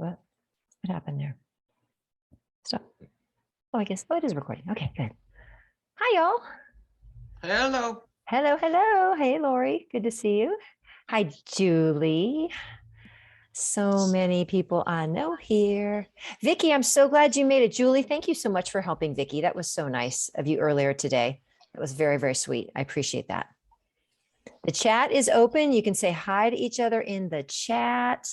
What happened there? Stop. Oh, I guess, it is recording. Okay, good. Hi, y'all. Hello. Hello. Hey, Lori. Good to see you. Hi, Julie. So many people I know here. Vicki, I'm so glad you made it. Julie, thank you so much for helping Vicki. That was so nice of you earlier today. That was very, very sweet. I appreciate that. The chat is open. You can say hi to each other in the chat.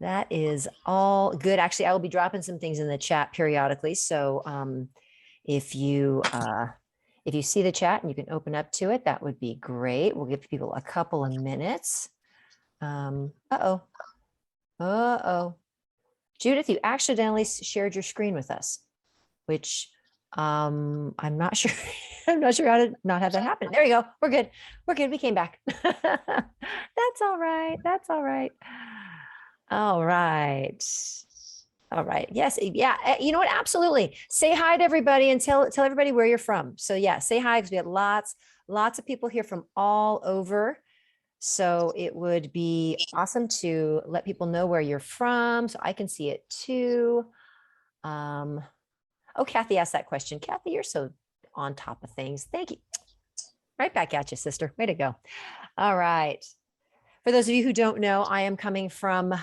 That is all good. Actually, I will be dropping some things in the chat periodically. So if you see the chat and you can open up to it, that would be great. We'll give people a couple of minutes. Judith, you accidentally shared your screen with us, which I'm not sure. I'm not sure how to not have that happen. There you go. We're good. We came back. That's all right. All right. Yes. Yeah. You know what? Absolutely. Say hi to everybody and tell everybody where you're from. So yeah, say hi, because we had lots of people here from all over. So it would be awesome to let people know where you're from, so I can see it too. Oh, Kathy asked that question. Kathy, you're so on top of things. Thank you. Right back at you, sister. Way to go. All right. For those of you who don't know, I am coming from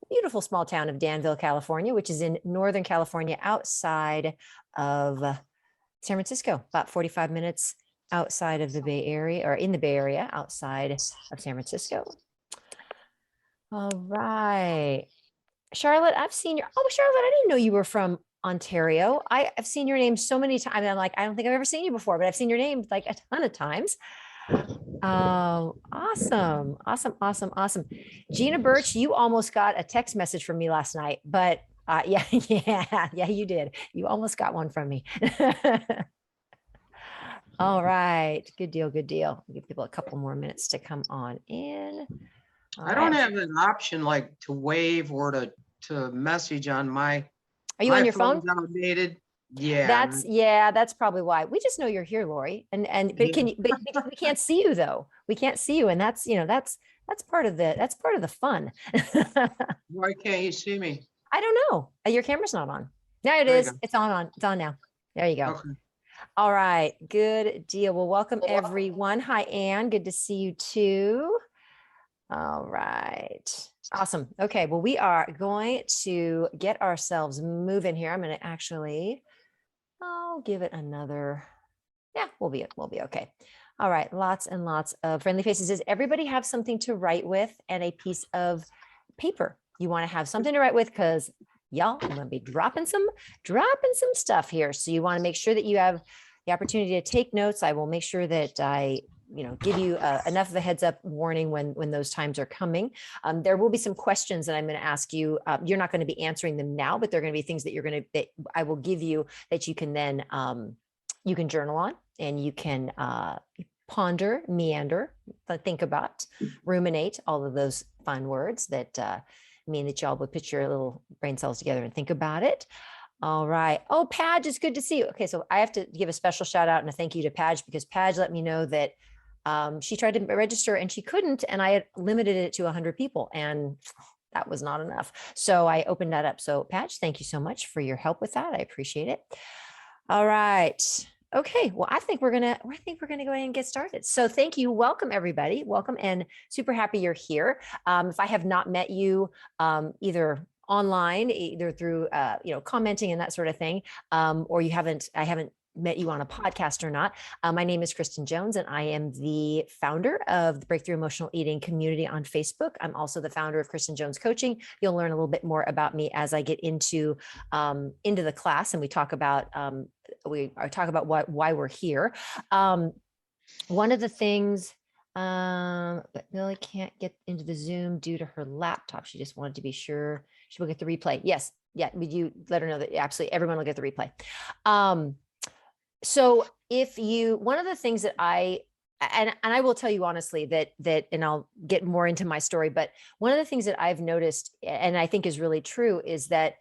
beautiful small town of Danville, California, which is in Northern California, outside of San Francisco, about 45 minutes outside of the Bay Area, or in the Bay Area, outside of San Francisco. All right. Charlotte, I've seen your, Charlotte, I didn't know you were from Ontario. I've seen your name so many times. I'm like, I don't think I've ever seen you before, but I've seen your name like a ton of times. Oh, awesome. Gina Birch, you almost got a text message from me last night, but yeah, you did. You almost got one from me. All right. Good deal. Give people a couple more minutes to come on in. I don't have an option like to wave or to message on my. Are you on your phone? Outdated. Yeah. That's probably why. We just know you're here, Lori. But we can't see you though. We can't see you. And that's part of the fun. Why can't you see me? I don't know. Your camera's not on. There it is. It's on now. There you go. Okay. All right. Good deal. Well, welcome everyone. Hi, Anne. Good to see you too. All right. Awesome. Okay. Well, we are going to get ourselves moving here. I'm going to I'll give it another. Yeah, we'll be okay. All right. Lots and lots of friendly faces. Does everybody have something to write with and a piece of paper? You want to have something to write with, because y'all, I'm going to be dropping some stuff here. So you want to make sure that you have the opportunity to take notes. I will make sure that I give you enough of a heads up warning when those times are coming. There will be some questions that I'm going to ask you. You're not going to be answering them now, but they're going to be things that I will give you that you can then, you can journal on, and you can ponder, meander, think about, ruminate, all of those fun words that mean that y'all would put your little brain cells together and think about it. All right. Oh, Padge, it's good to see you. Okay. So I have to give a special shout out and a thank you to Padge, because Padge let me know that she tried to register and she couldn't, and I had limited it to 100 people, and that was not enough. So I opened that up. So Padge, thank you so much for your help with that. I appreciate it. All right. Okay. Well, I think we're going to go ahead and get started. So thank you. Welcome everybody. Welcome, and super happy you're here. If I have not met you, either online, either through, commenting and that sort of thing, or I haven't met you on a podcast or not. My name is Kristen Jones, and I am the founder of the Breakthrough Emotional Eating community on Facebook. I'm also the founder of Kristen Jones Coaching. You'll learn a little bit more about me as I get into the class, and we talk about why we're here. One of the things, but Millie can't get into the Zoom due to her laptop. She just wanted to be sure she will get the replay. Yes. Yeah. Would you let her know that absolutely everyone will get the replay? So one of the things that I will tell you honestly that, and I'll get more into my story, but one of the things that I've noticed, and I think is really true, is that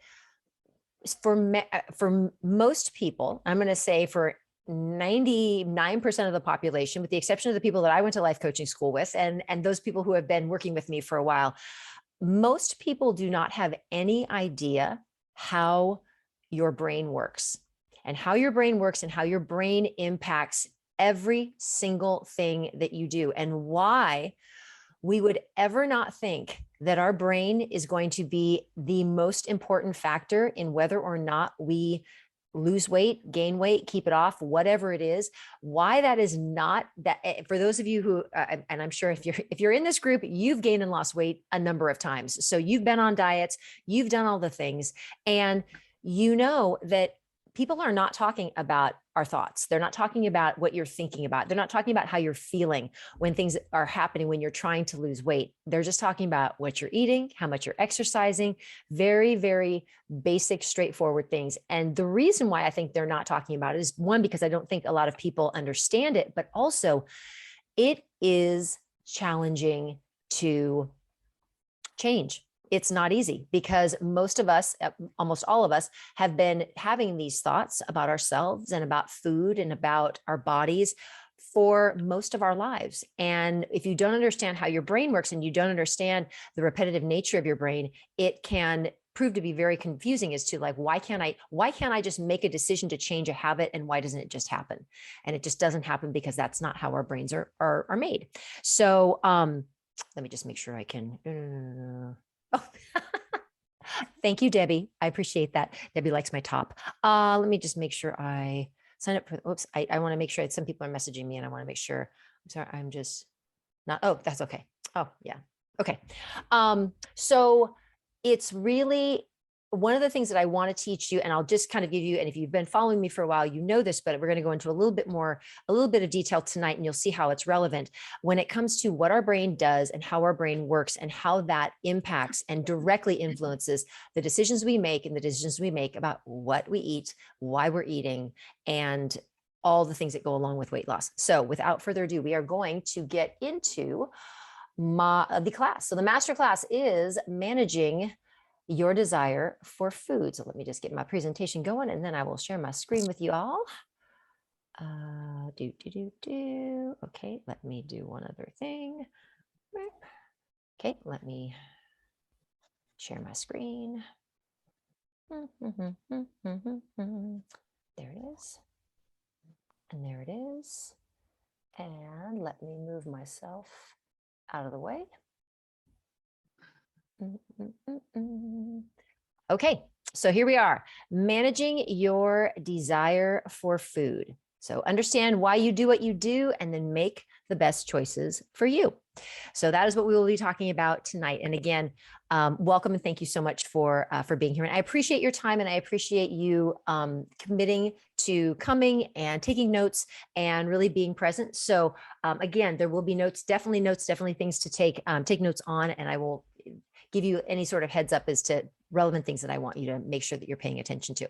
for most people, I'm going to say for 99% of the population, with the exception of the people that I went to life coaching school with, and those people who have been working with me for a while, most people do not have any idea how your brain works and how your brain works and how your brain impacts every single thing that you do, and why we would ever not think that our brain is going to be the most important factor in whether or not we lose weight, gain weight, keep it off, whatever it is. Why that is not that, for those of you who, and I'm sure if you're in this group, you've gained and lost weight a number of times. So you've been on diets, you've done all the things, and you know that people are not talking about our thoughts. They're not talking about what you're thinking about. They're not talking about how you're feeling when things are happening, when you're trying to lose weight. They're just talking about what you're eating, how much you're exercising, very, very basic, straightforward things. And the reason why I think they're not talking about it is, one, because I don't think a lot of people understand it, but also it is challenging to change. It's not easy because most of us, almost all of us, have been having these thoughts about ourselves and about food and about our bodies for most of our lives. And if you don't understand how your brain works and you don't understand the repetitive nature of your brain, it can prove to be very confusing as to like, why can't I just make a decision to change a habit, and why doesn't it just happen? And it just doesn't happen because that's not how our brains are made. So let me just make sure I can. Oh, thank you, Debbie. I appreciate that. Debbie likes my top. Let me just make sure I sign up for, oops, I want to make sure that some people are messaging me and I want to make sure, I'm sorry, I'm just not, oh, that's okay. Oh yeah. Okay. So it's really one of the things that I want to teach you, and I'll just kind of give you, and if you've been following me for a while, you know this, but we're going to go into a little bit of detail tonight, and you'll see how it's relevant when it comes to what our brain does and how our brain works and how that impacts and directly influences the decisions we make and the decisions we make about what we eat, why we're eating, and all the things that go along with weight loss. So without further ado, we are going to get into the class. So the masterclass is managing your desire for food. So let me just get my presentation going, and then I will share my screen with you all. Okay, let me do one other thing. Okay, let me share my screen. There it is. And there it is. And let me move myself out of the way. Okay, so here we are, managing your desire for food. So understand why you do what you do, and then make the best choices for you. So that is what we will be talking about tonight. And again, welcome and thank you so much for being here. And I appreciate your time, and I appreciate you committing to coming and taking notes and really being present. So again, there will be definitely things to take notes on, and I will give you any sort of heads up as to relevant things that I want you to make sure that you're paying attention to.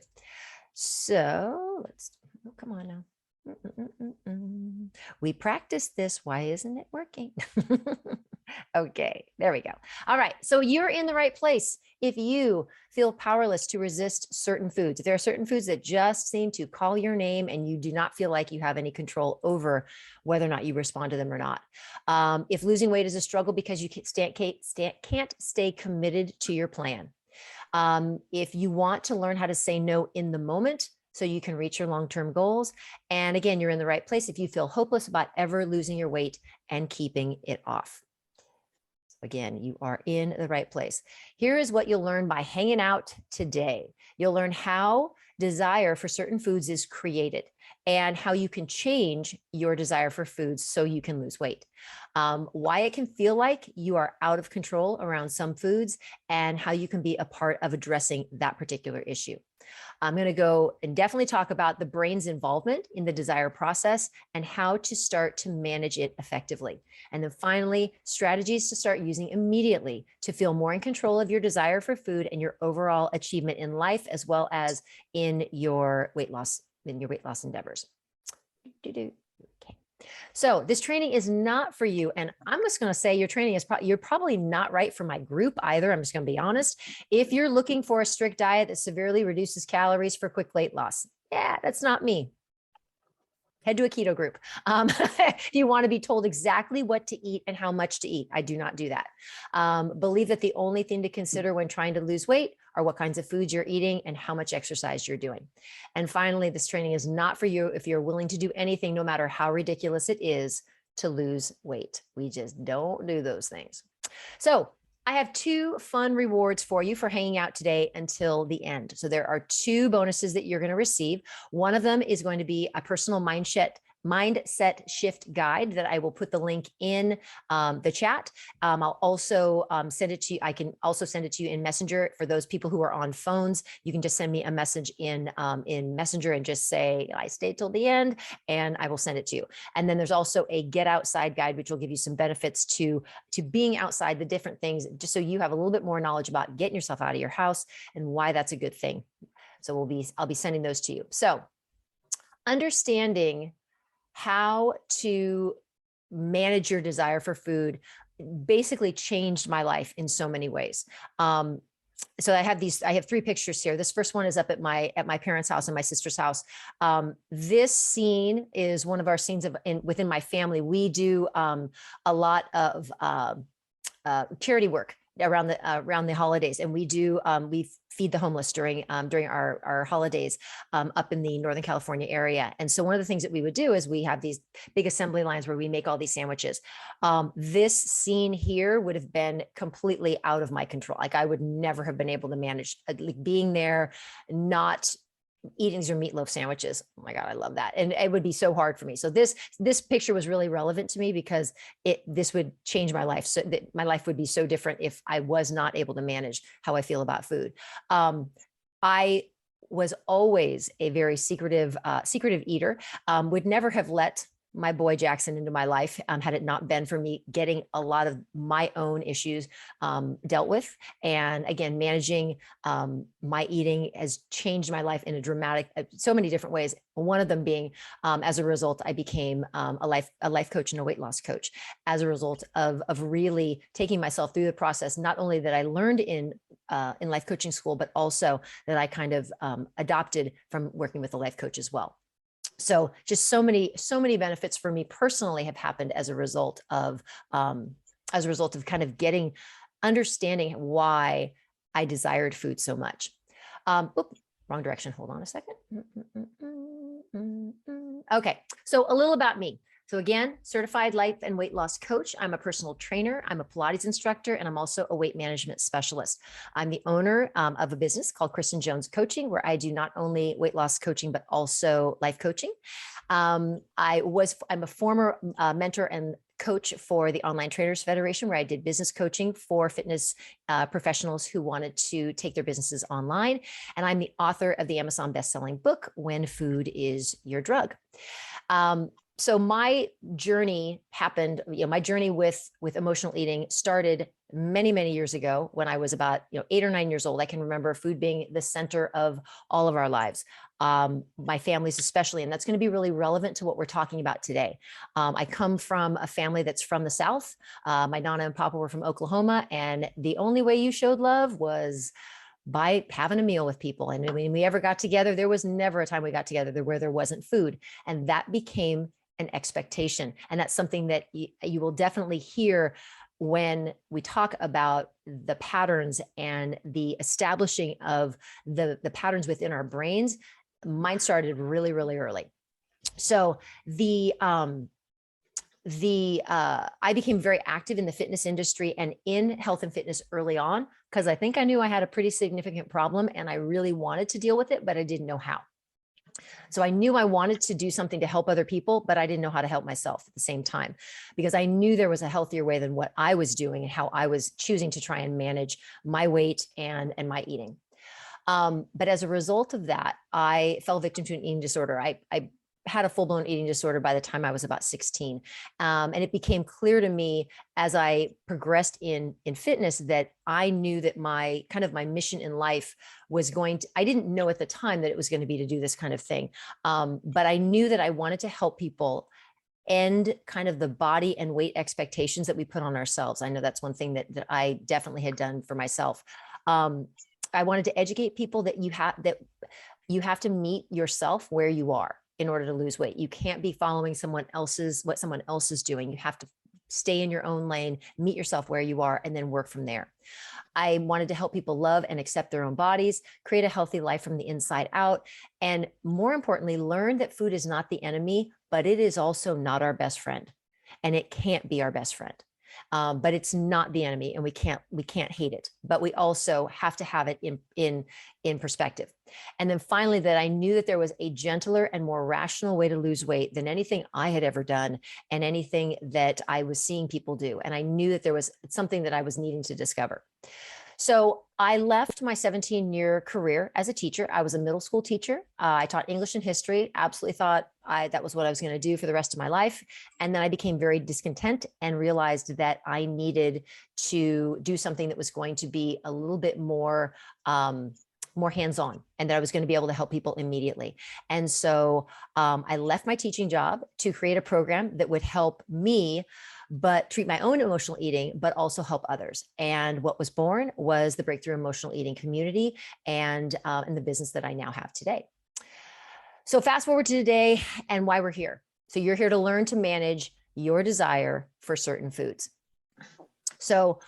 So come on now. We practiced this. Why isn't it working? Okay, there we go. All right. So you're in the right place if you feel powerless to resist certain foods. If there are certain foods that just seem to call your name and you do not feel like you have any control over whether or not you respond to them or not. If losing weight is a struggle because you can't stay committed to your plan. If you want to learn how to say no in the moment so you can reach your long-term goals. And again, you're in the right place if you feel hopeless about ever losing your weight and keeping it off. Again, you are in the right place. Here is what you'll learn by hanging out today. You'll learn how desire for certain foods is created and how you can change your desire for foods so you can lose weight. Why it can feel like you are out of control around some foods, and how you can be a part of addressing that particular issue. I'm going to go and definitely talk about the brain's involvement in the desire process and how to start to manage it effectively. And then finally, strategies to start using immediately to feel more in control of your desire for food and your overall achievement in life, as well as in your weight loss endeavors. Okay. So this training is not for you. And I'm just going to say your training is you're probably not right for my group either. I'm just going to be honest. If you're looking for a strict diet that severely reduces calories for quick weight loss, yeah, that's not me. Head to a keto group. If you want to be told exactly what to eat and how much to eat, I do not do that. Believe that the only thing to consider when trying to lose weight are what kinds of foods you're eating and how much exercise you're doing. And finally, this training is not for you if you're willing to do anything, no matter how ridiculous it is, to lose weight. We just don't do those things. So I have 2 fun rewards for you for hanging out today until the end. So there are 2 bonuses that you're going to receive. One of them is going to be a personal mindset shift guide that I will put the link in the chat. I'll also send it to you. I can also send it to you in Messenger. For those people who are on phones, you can just send me a message in Messenger and just say, I stayed till the end, and I will send it to you. And then there's also a get outside guide, which will give you some benefits to being outside, the different things, just so you have a little bit more knowledge about getting yourself out of your house and why that's a good thing. So I'll be sending those to you. So understanding how to manage your desire for food basically changed my life in so many ways. So I have 3 pictures here. This first one is up at my parents' house and my sister's house. This scene is one of our scenes within my family. We do a lot of charity work around the holidays, and we feed the homeless during our holidays up in the Northern California area. And so one of the things that we would do is we have these big assembly lines where we make all these sandwiches. This scene here would have been completely out of my control. Like I would never have been able to manage like being there, not eating your meatloaf sandwiches. Oh my God, I love that. And it would be so hard for me. So this picture was really relevant to me because this would change my life. So that my life would be so different if I was not able to manage how I feel about food. I was always a very secretive eater, would never have let my boy Jackson into my life had it not been for me getting a lot of my own issues dealt with. And again, managing my eating has changed my life in so many different ways. One of them being, as a result, I became a life coach and a weight loss coach as a result of really taking myself through the process, not only that I learned in life coaching school, but also that I kind of adopted from working with a life coach as well. So just so many benefits for me personally have happened as a result of kind of understanding why I desired food so much. Wrong direction. Hold on a second. Okay. So a little about me. So again, certified life and weight loss coach. I'm a personal trainer. I'm a Pilates instructor, and I'm also a weight management specialist. I'm the owner of a business called Kristen Jones Coaching, where I do not only weight loss coaching, but also life coaching. I'm a former mentor and coach for the Online Trainers Federation, where I did business coaching for fitness professionals who wanted to take their businesses online. And I'm the author of the Amazon bestselling book, When Food Is Your Drug. So my journey happened, my journey with emotional eating started many, many years ago when I was about 8 or 9 years old. I can remember food being the center of all of our lives, my families especially, and that's going to be really relevant to what we're talking about today. I come from a family that's from the South. My Nana and Papa were from Oklahoma, and the only way you showed love was by having a meal with people. And when we ever got together, there was never a time we got together where there wasn't food, and that became an expectation. And that's something that you will definitely hear when we talk about the patterns and the establishing of the patterns within our brains. Mine started really, really early. So I became very active in the fitness industry and in health and fitness early on, because I think I knew I had a pretty significant problem and I really wanted to deal with it, but I didn't know how. So I knew I wanted to do something to help other people, but I didn't know how to help myself at the same time, because I knew there was a healthier way than what I was doing and how I was choosing to try and manage my weight and my eating. But as a result of that, I fell victim to an eating disorder. I had a full-blown eating disorder by the time I was about 16. And it became clear to me as I progressed in fitness that I knew that my mission in life was I didn't know at the time that it was going to be to do this kind of thing. But I knew that I wanted to help people end kind of the body and weight expectations that we put on ourselves. I know that's one thing that I definitely had done for myself. I wanted to educate people that you have to meet yourself where you are. in order to lose weight. You can't be following what someone else is doing. You have to stay in your own lane, meet yourself where you are, and then work from there. I wanted to help people love and accept their own bodies, create a healthy life from the inside out, and more importantly, learn that food is not the enemy, but it is also not our best friend, and it can't be our best friend. But it's not the enemy, and we can't hate it, but we also have to have it in perspective. And then finally, that I knew that there was a gentler and more rational way to lose weight than anything I had ever done and anything that I was seeing people do. And I knew that there was something that I was needing to discover. So I left my 17-year career as a teacher. I was a middle school teacher. I taught English and history. Absolutely thought that was what I was going to do for the rest of my life. And then I became very discontent and realized that I needed to do something that was going to be a little bit more hands-on, and that I was going to be able to help people immediately. And so I left my teaching job to create a program that would help me, but treat my own emotional eating, but also help others. And what was born was the Breakthrough Emotional Eating community and the business that I now have today. So fast forward to today and why we're here. So you're here to learn to manage your desire for certain foods. So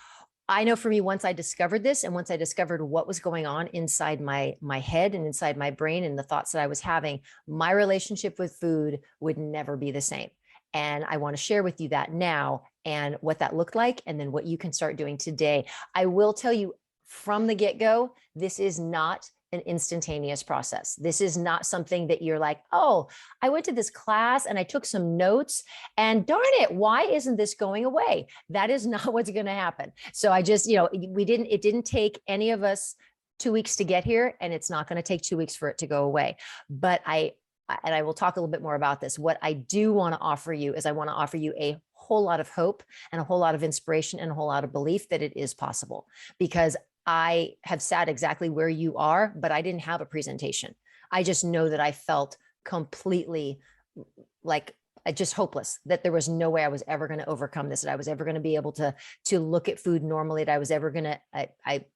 I know for me, once I discovered this and once I discovered what was going on inside my head and inside my brain and the thoughts that I was having, my relationship with food would never be the same. And I want to share with you that now and what that looked like, and then what you can start doing today. I will tell you from the get-go, this is not an instantaneous process. This is not something that you're like, oh, I went to this class and I took some notes and darn it, why isn't this going away? That is not what's going to happen. So I just, it didn't take any of us 2 weeks to get here, and it's not going to take 2 weeks for it to go away. But I will talk a little bit more about this. What I do want to offer you is I want to offer you a whole lot of hope and a whole lot of inspiration and a whole lot of belief that it is possible, because I have sat exactly where you are, but I didn't have a presentation. I just know that I felt completely like just hopeless, that there was no way I was ever going to overcome this, that I was ever going to be able to look at food normally, that I was ever going to,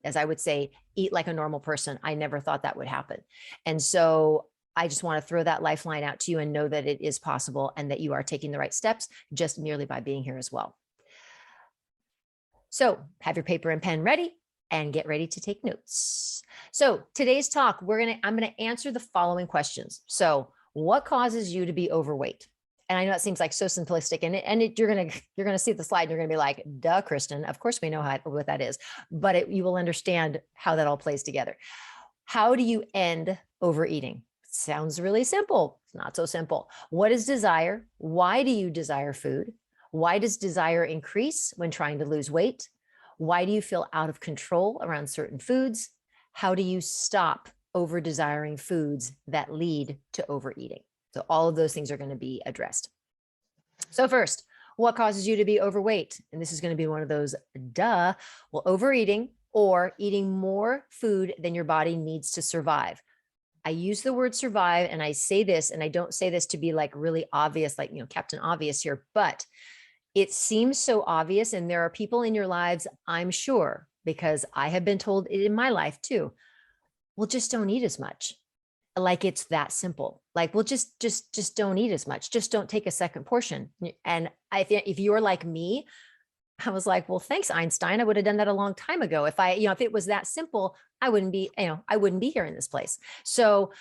as I would say, eat like a normal person. I never thought that would happen. And so I just want to throw that lifeline out to you and know that it is possible and that you are taking the right steps just merely by being here as well. So have your paper and pen ready and get ready to take notes. So today's talk, I'm going to answer the following questions. So what causes you to be overweight? And I know it seems like so simplistic, and you're going to see the slide and you're going to be like, duh, Kristen, of course we know what that is, but you will understand how that all plays together. How do you end overeating? Sounds really simple. It's not so simple. What is desire? Why do you desire food? Why does desire increase when trying to lose weight? Why do you feel out of control around certain foods? How do you stop over desiring foods that lead to overeating? So all of those things are going to be addressed. So first, what causes you to be overweight? And this is going to be one of those duh. Well, overeating or eating more food than your body needs to survive. I use the word survive, and I say this, and I don't say this to be like really obvious, like, Captain Obvious here, but it seems so obvious. And there are people in your lives, I'm sure, because I have been told it in my life too. Well, just don't eat as much. Like it's that simple. Like, well, just don't eat as much. Just don't take a second portion. And I think if you're like me, I was like, well, thanks, Einstein. I would have done that a long time ago. If if it was that simple, I wouldn't be here in this place. So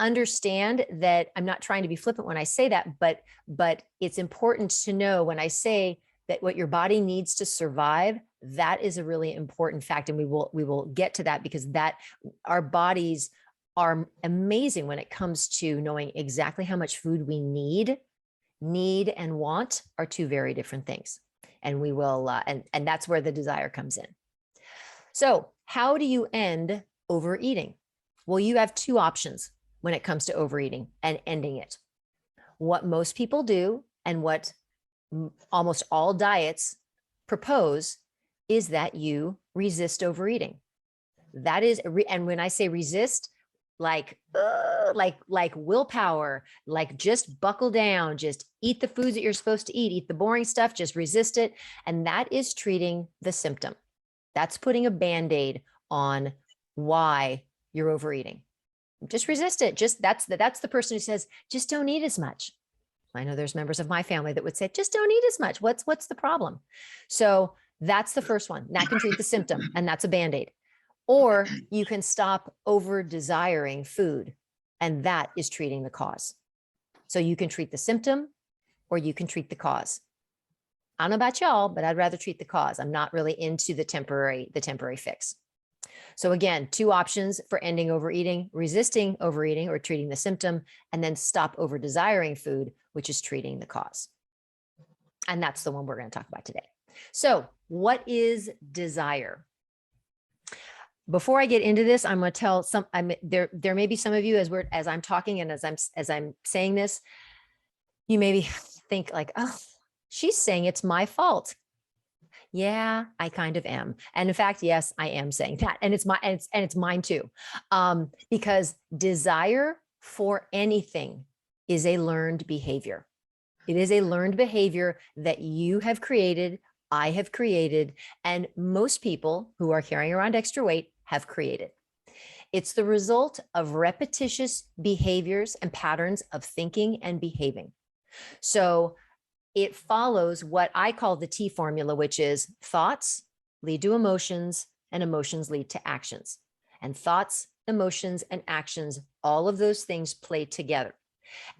understand that I'm not trying to be flippant when I say that, but it's important to know when I say that what your body needs to survive, that is a really important fact. And we will get to that, because that our bodies are amazing when it comes to knowing exactly how much food we need and want are two very different things. And we will, and that's where the desire comes in. So how do you end overeating? Well, you have two options when it comes to overeating and ending it. What most people do, and what almost all diets propose, is that you resist overeating. That is, and when I say resist, like willpower, like just buckle down, just eat the foods that you're supposed to eat the boring stuff, just resist it. And that is treating the symptom. That's putting a Band-Aid on why you're overeating. Just resist it. Just that's the person who says, just don't eat as much. I know there's members of my family that would say, just don't eat as much. What's the problem? So that's the first one. That can treat the symptom, and that's a Band-Aid. Or you can stop over desiring food, and that is treating the cause. So you can treat the symptom, or you can treat the cause. I don't know about y'all, but I'd rather treat the cause. I'm not really into the temporary fix. So again, 2 options for ending overeating: resisting overeating or treating the symptom, and then stop over desiring food, which is treating the cause. And that's the one we're going to talk about today. So what is desire? Before I get into this, I'm going to tell there may be some of you as I'm talking and as I'm saying this, you maybe think like, oh, she's saying it's my fault. Yeah, I kind of am. And in fact, yes, I am saying that. And it's mine too. Because desire for anything is a learned behavior. It is a learned behavior that you have created, I have created, and most people who are carrying around extra weight have created. It's the result of repetitious behaviors and patterns of thinking and behaving. So it follows what I call the T formula, which is thoughts lead to emotions and emotions lead to actions. And thoughts, emotions, and actions, all of those things play together.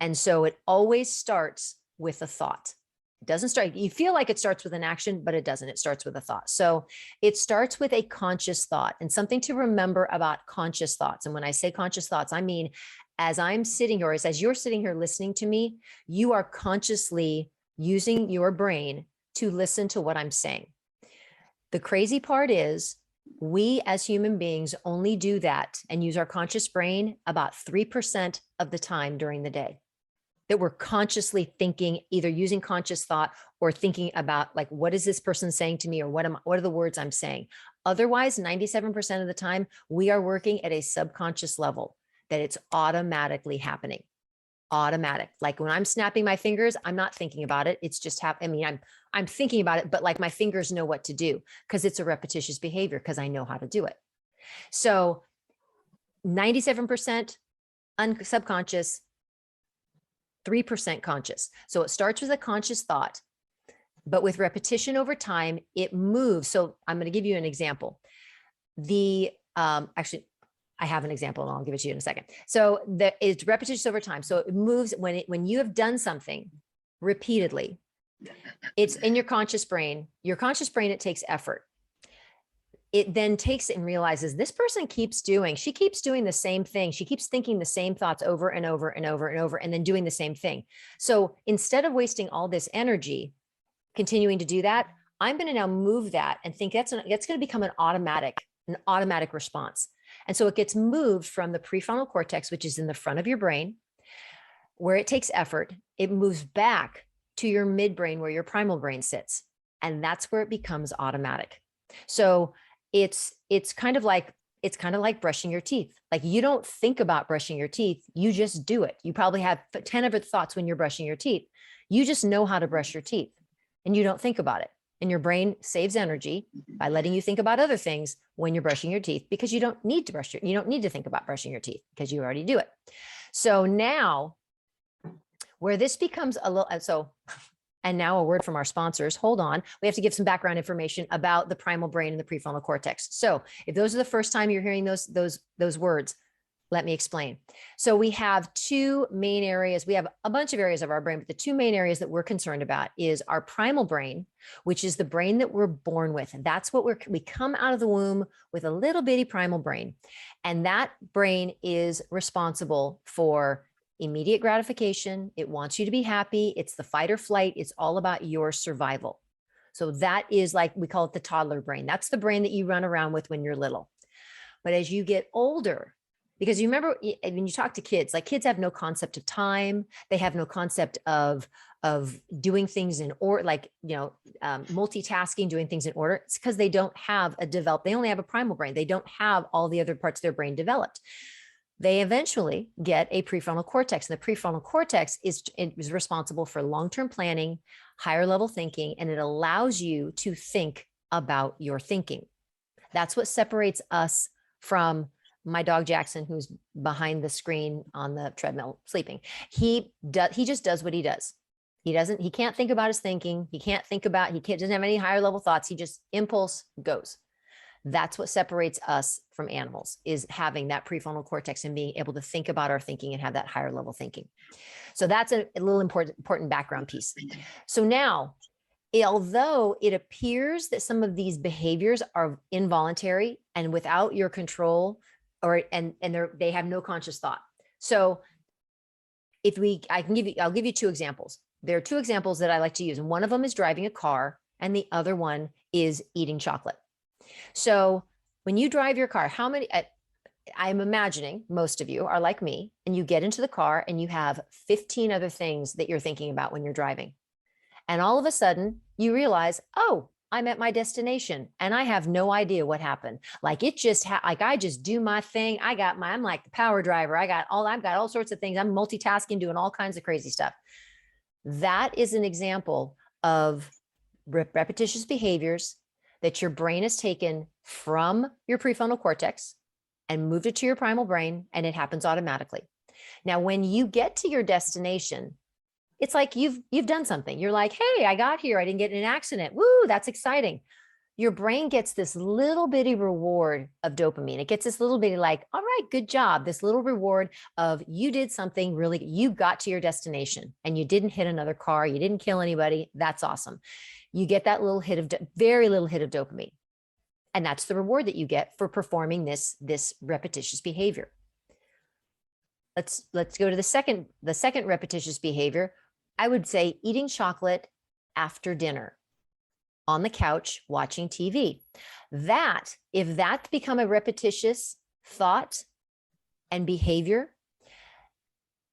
And so it always starts with a thought. It doesn't start, you feel like it starts with an action, but it doesn't. It starts with a thought. So it starts with a conscious thought, and something to remember about conscious thoughts. And when I say conscious thoughts, I mean, as I'm sitting here, as you're sitting here listening to me, you are consciously using your brain to listen to what I'm saying. The crazy part is we as human beings only do that and use our conscious brain about 3% of the time during the day, that we're consciously thinking, either using conscious thought or thinking about like, what is this person saying to me? Or what are the words I'm saying? Otherwise, 97% of the time, we are working at a subconscious level, that it's automatically happening. Automatic. Like when I'm snapping my fingers, I'm not thinking about it. It's just happening. I mean, I'm thinking about it, but like my fingers know what to do because it's a repetitious behavior because I know how to do it. So 97% subconscious, 3% conscious. So it starts with a conscious thought, but with repetition over time, it moves. So I'm going to give you an example. Actually, I have an example and I'll give it to you in a second. So it's repetitious over time. So it moves when you have done something repeatedly, it's in your conscious brain. Your conscious brain, it takes effort. It then takes it and realizes this person she keeps doing the same thing. She keeps thinking the same thoughts over and over and over and over, and then doing the same thing. So instead of wasting all this energy continuing to do that, I'm going to now move that and think that's going to become an automatic response. And so it gets moved from the prefrontal cortex, which is in the front of your brain, where it takes effort. It moves back to your midbrain, where your primal brain sits. And that's where it becomes automatic. So it's kind of like brushing your teeth. Like you don't think about brushing your teeth. You just do it. You probably have 10 other thoughts when you're brushing your teeth. You just know how to brush your teeth and you don't think about it. And your brain saves energy by letting you think about other things when you're brushing your teeth, because you don't need to think about brushing your teeth because you already do it. So now where this becomes and now a word from our sponsors. Hold on. We have to give some background information about the primal brain and the prefrontal cortex. So if those are the first time you're hearing those words, let me explain. So we have 2 main areas. We have a bunch of areas of our brain, but the 2 main areas that we're concerned about is our primal brain, which is the brain that we're born with. And that's what we come out of the womb with, a little bitty primal brain. And that brain is responsible for immediate gratification. It wants you to be happy. It's the fight or flight. It's all about your survival. So that is, like, we call it the toddler brain. That's the brain that you run around with when you're little. But as you get older, because you remember when you talk to kids, like kids have no concept of time. They have no concept of doing things in order, like, multitasking, doing things in order. It's because they don't have they only have a primal brain. They don't have all the other parts of their brain developed. They eventually get a prefrontal cortex, and the prefrontal cortex is responsible for long-term planning, higher level thinking, and it allows you to think about your thinking. That's what separates us from my dog Jackson, who's behind the screen on the treadmill sleeping, he just does what he does. He can't think about his thinking. Doesn't have any higher level thoughts. He just impulse goes. That's what separates us from animals, is having that prefrontal cortex and being able to think about our thinking and have that higher level thinking. So that's a little important background piece. So now, although it appears that some of these behaviors are involuntary and without your control, and they have no conscious thought. So I'll give you two examples. There are two examples that I like to use, and one of them is driving a car, and the other one is eating chocolate. So when you drive your car, I'm imagining most of you are like me, and you get into the car and you have 15 other things that you're thinking about when you're driving. And all of a sudden you realize, oh, I'm at my destination and I have no idea what happened. Like it just, I just do my thing. I'm like the power driver. I've got all sorts of things. I'm multitasking, doing all kinds of crazy stuff. That is an example of repetitious behaviors that your brain has taken from your prefrontal cortex and moved it to your primal brain, and it happens automatically. Now, when you get to your destination, it's like you've done something. You're like, hey, I got here. I didn't get in an accident. Woo, that's exciting. Your brain gets this little bitty reward of dopamine. It gets this little bitty like, all right, good job. This little reward of you did something really, you got to your destination and you didn't hit another car. You didn't kill anybody. That's awesome. You get that very little hit of dopamine. And that's the reward that you get for performing this repetitious behavior. Let's go to the second repetitious behavior. I would say eating chocolate after dinner on the couch watching TV. If that's become a repetitious thought and behavior,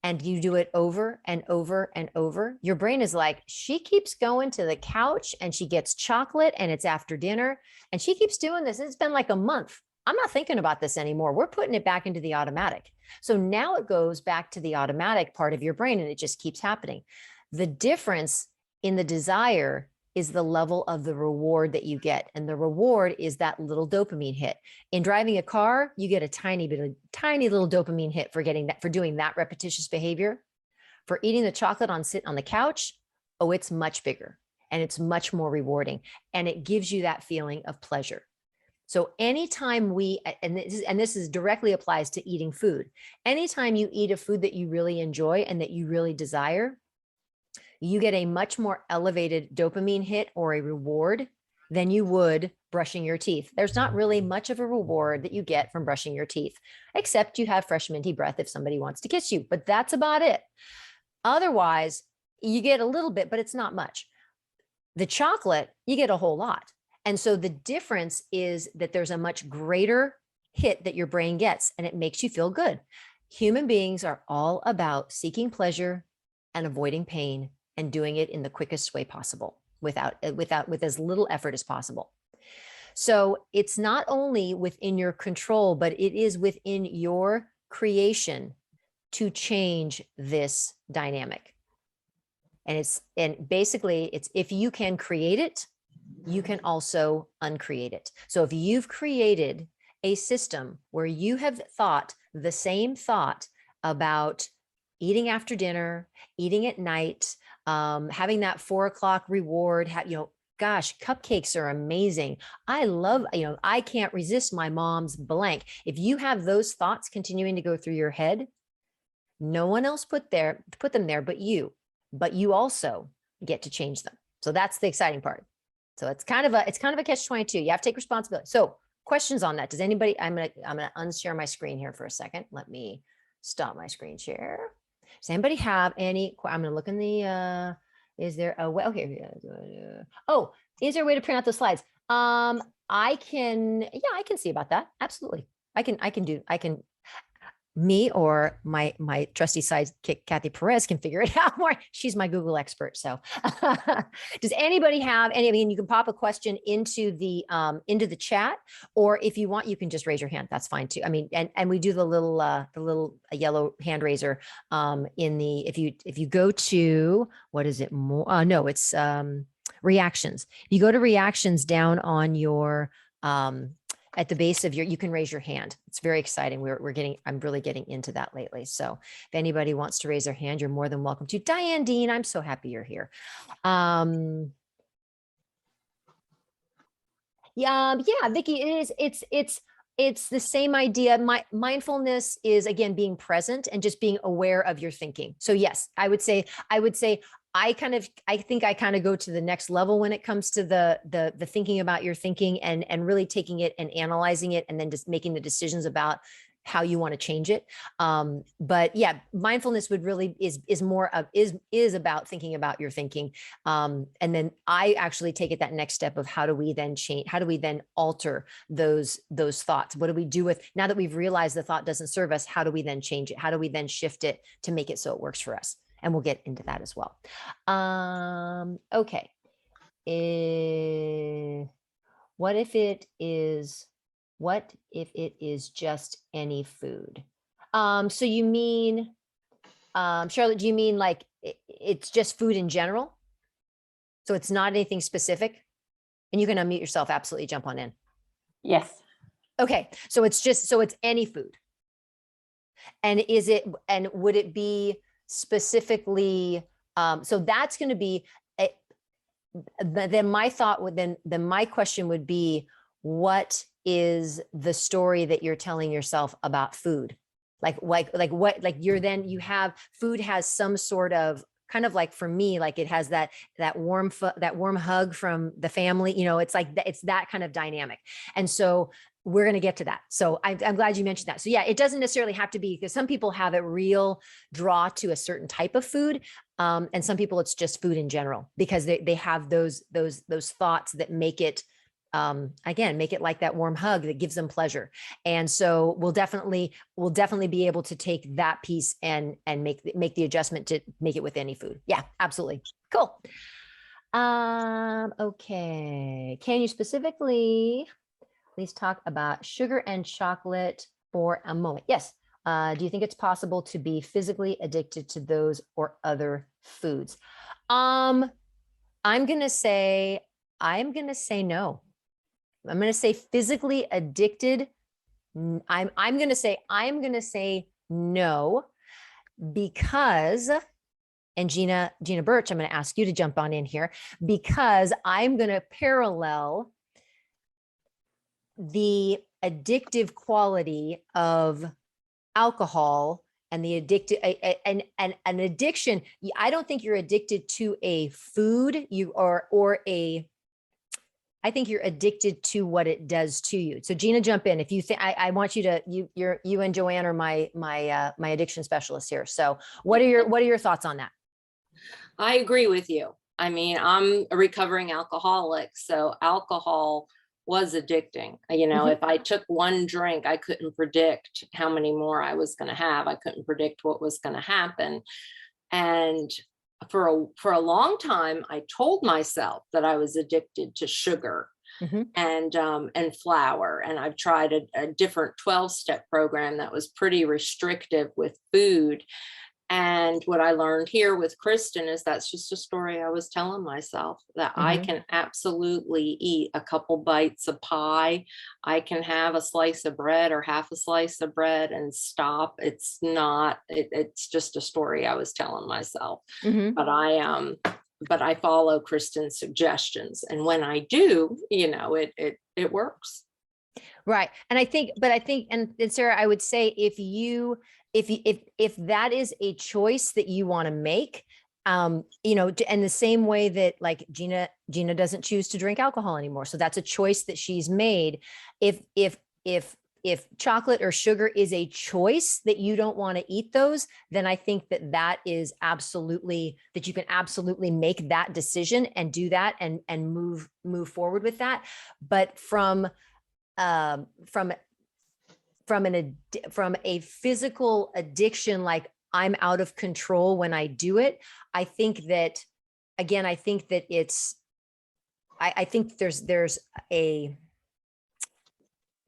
and you do it over and over and over, your brain is like, she keeps going to the couch and she gets chocolate and it's after dinner and she keeps doing this. It's been like a month. I'm not thinking about this anymore. We're putting it back into the automatic. So now it goes back to the automatic part of your brain and it just keeps happening. The difference in the desire is the level of the reward that you get. And the reward is that little dopamine hit. In driving a car, you get a tiny little dopamine hit for doing that repetitious behavior. For eating the chocolate on the couch, oh, it's much bigger and it's much more rewarding. And it gives you that feeling of pleasure. So anytime this is directly applies to eating food. Anytime you eat a food that you really enjoy and that you really desire, you get a much more elevated dopamine hit or a reward than you would brushing your teeth. There's not really much of a reward that you get from brushing your teeth, except you have fresh minty breath if somebody wants to kiss you, but that's about it. Otherwise, you get a little bit, but it's not much. The chocolate, you get a whole lot. And so the difference is that there's a much greater hit that your brain gets, and it makes you feel good. Human beings are all about seeking pleasure and avoiding pain, and doing it in the quickest way possible with as little effort as possible. So it's not only within your control, but it is within your creation to change this dynamic. And basically it's if you can create it, you can also uncreate it. So if you've created a system where you have thought the same thought about eating after dinner, eating at night, having that 4 o'clock reward, gosh, cupcakes are amazing. I love, I can't resist my mom's blank. If you have those thoughts continuing to go through your head, no one else put them there but you also get to change them. So that's the exciting part. So it's kind of a catch-22. You have to take responsibility. So questions on that? Does anybody, I'm going to unshare my screen here for a second. Let me stop my screen share. Does anybody have any? I'm going to look in the, is there a way? Okay. Oh, is there a way to print out the slides? I can see about that. Absolutely. I can, me or my trusty sidekick, Kathy Perez, can figure it out more. She's my Google expert. So does anybody have any, you can pop a question into the chat, or if you want, you can just raise your hand. That's fine too. And we do the little yellow hand raiser if you go to, what is it more? No, it's reactions. You go to reactions down on your, at the base of you can raise your hand. It's very exciting. I'm really getting into that lately. So if anybody wants to raise their hand, you're more than welcome to. Diane Dean, I'm so happy you're here. Yeah, Vicky, it's the same idea. Mindfulness is, again, being present and just being aware of your thinking. So yes, I would say I think I kind of go to the next level when it comes to the thinking about your thinking and really taking it and analyzing it and then just making the decisions about how you want to change it. But yeah, mindfulness would really is about thinking about your thinking. And then I actually take it that next step of how do we then change, how do we then alter those thoughts? What do we do with, now that we've realized the thought doesn't serve us, how do we then change it? How do we then shift it to make it so it works for us? And we'll get into that as well. Okay. What if it is just any food? So you mean, Charlotte, do you mean like it's just food in general? So it's not anything specific? And you can unmute yourself, absolutely jump on in. Yes. Okay. So it's any food. And would it be specifically, so that's going to be, then my question would be, what is the story that you're telling yourself about food? You have food has some sort of, kind of like for me, like it has that warm hug from the family, it's like it's that kind of dynamic. And so we're going to get to that. So I'm glad you mentioned that. So yeah, it doesn't necessarily have to be, because some people have a real draw to a certain type of food. And some people it's just food in general, because they have those thoughts that make it, again, make it like that warm hug that gives them pleasure. And so we'll definitely be able to take that piece and make the adjustment to make it with any food. Yeah, absolutely. Cool. Okay. Can you specifically please talk about sugar and chocolate for a moment? Yes. Do you think it's possible to be physically addicted to those or other foods? I'm going to say no. I'm going to say physically addicted. I'm going to say no, because, and Gina Birch, I'm going to ask you to jump on in here, because I'm going to parallel the addictive quality of alcohol and the addictive and an addiction. I don't think you're addicted to a food, I think you're addicted to what it does to you. So Gina, jump in. If you think, I want you to, you and Joanne are my addiction specialists here. So what are your thoughts on that? I agree with you. I mean, I'm a recovering alcoholic, so alcohol was addicting. If I took one drink, I couldn't predict how many more I was going to have. I couldn't predict what was going to happen. And for a long time, I told myself that I was addicted to sugar and flour. And I've tried a different 12-step program that was pretty restrictive with food. And what I learned here with Kristen is that's just a story I was telling myself, that I can absolutely eat a couple bites of pie. I can have a slice of bread or half a slice of bread and stop. It's just a story I was telling myself. But I follow Kristen's suggestions. And when I do, it works. Right. And I think, and Sarah, I would say if that is a choice that you want to make, and the same way that like Gina doesn't choose to drink alcohol anymore. So that's a choice that she's made. If chocolate or sugar is a choice that you don't want to eat those, then I think that is absolutely, that you can absolutely make that decision and do that and move forward with that. But from a physical addiction, like I'm out of control when I do it, I think that there's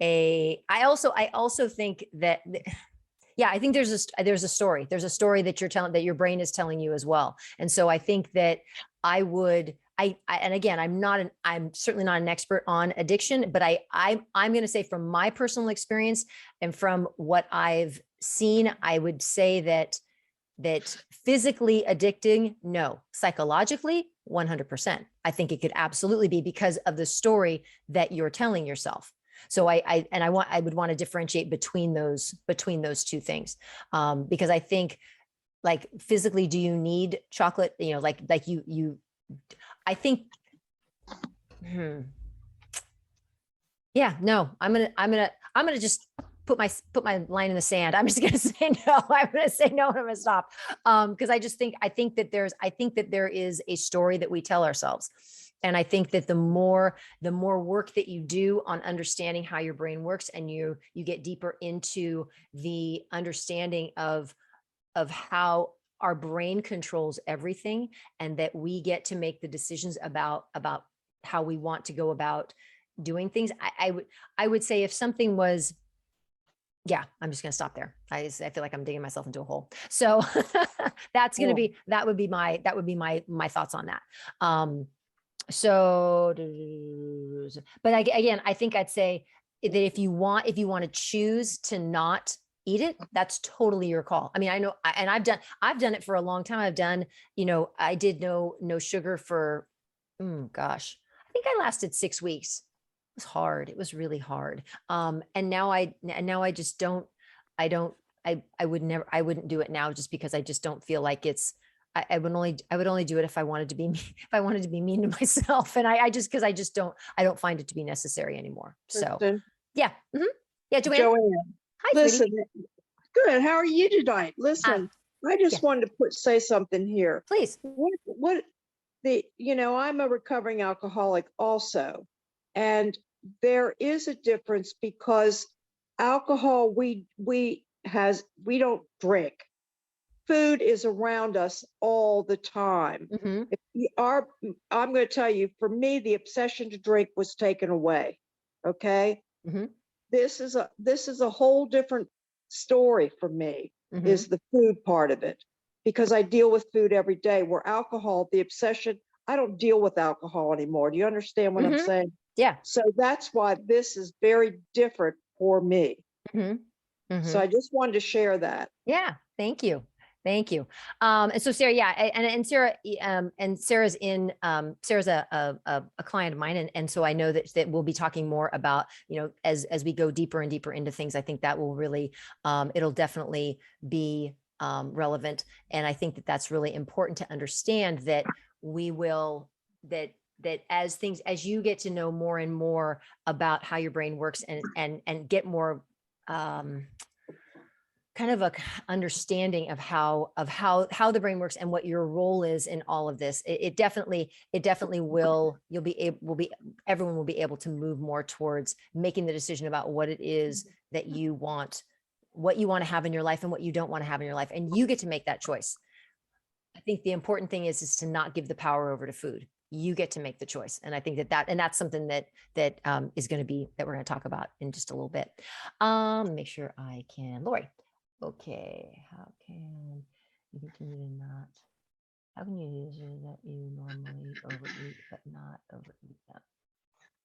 I also think that, yeah, I think there's a story that you're telling, that your brain is telling you as well. And so I think that I would and again, I'm certainly not an expert on addiction, but I'm going to say from my personal experience and from what I've seen, I would say that physically addicting, no. Psychologically, 100%. I think it could absolutely be because of the story that you're telling yourself. So I would want to differentiate between those two things, because I think, like, physically, do you need chocolate? You know, like you. I think. Yeah, no. I'm gonna just put my line in the sand. I'm just going to say no. I'm going to say no, and I'm going to stop. Because I think that there is a story that we tell ourselves. And I think that the more work that you do on understanding how your brain works, and you get deeper into the understanding of how our brain controls everything, and that we get to make the decisions about how we want to go about doing things. I would say if something was, yeah, I'm just going to stop there. I feel like I'm digging myself into a hole. So that would be my thoughts on that. But again, I think I'd say that if you want to choose to not eat it, that's totally your call. I mean, I know, and I've done it for a long time. I've done, I did no sugar for, gosh, I think I lasted 6 weeks. It was hard. It was really hard. And now I just don't, I wouldn't do it now, just because I just don't feel like it's, I would only do it if I wanted to be mean to myself. And I don't find it to be necessary anymore. So yeah. Mm-hmm. Yeah. Joanne. Hi, listen, sweetie. Good. How are you tonight? Listen, I just wanted to say something here. Please. I'm a recovering alcoholic also. And there is a difference, because alcohol, we don't drink. Food is around us all the time. Mm-hmm. I'm going to tell you, for me, the obsession to drink was taken away. Okay. Mm-hmm. This is a whole different story for me, mm-hmm. is the food part of it, because I deal with food every day, where alcohol, the obsession, I don't deal with alcohol anymore. Do you understand what mm-hmm. I'm saying? Yeah. So that's why this is very different for me. Mm-hmm. Mm-hmm. So I just wanted to share that. Yeah. Thank you. And so Sarah, yeah. And Sarah, Sarah's Sarah's a client of mine. And so I know that we'll be talking more about, as we go deeper and deeper into things. I think that will really, it'll definitely be relevant. And I think that that's really important to understand, that that as you get to know more and more about how your brain works, and get more kind of a understanding of how the brain works, and what your role is in all of this, it definitely will, everyone will be able to move more towards making the decision about what it is that you want, what you want to have in your life, and what you don't want to have in your life. And you get to make that choice. I think the important thing is to not give the power over to food. You get to make the choice. And I think that's something that is going to be, that we're going to talk about in just a little bit. Make sure I can, Lori. Okay. How can you continue to not, how can you use it that you normally overeat, but not overeat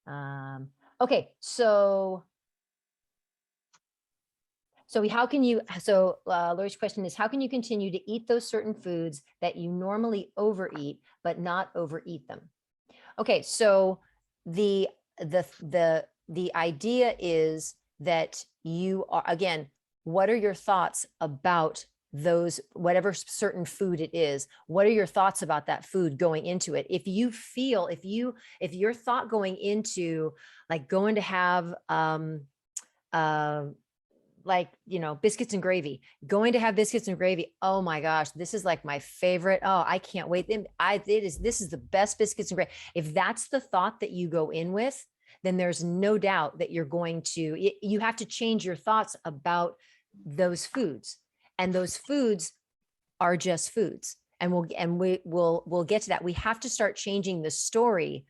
them? Okay. So how can you, Lori's question is, how can you continue to eat those certain foods that you normally overeat, but not overeat them? Okay. So the idea is that you are, again, what are your thoughts about those, whatever certain food it is? What are your thoughts about that food going into it? If your thought going into, like, going to have, biscuits and gravy, oh my gosh, this is like my favorite. Oh, I can't wait. This is the best biscuits and gravy. If that's the thought that you go in with, then there's no doubt that you're going to, you have to change your thoughts about those foods. And those foods are just foods. And we'll get to that. We have to start changing the story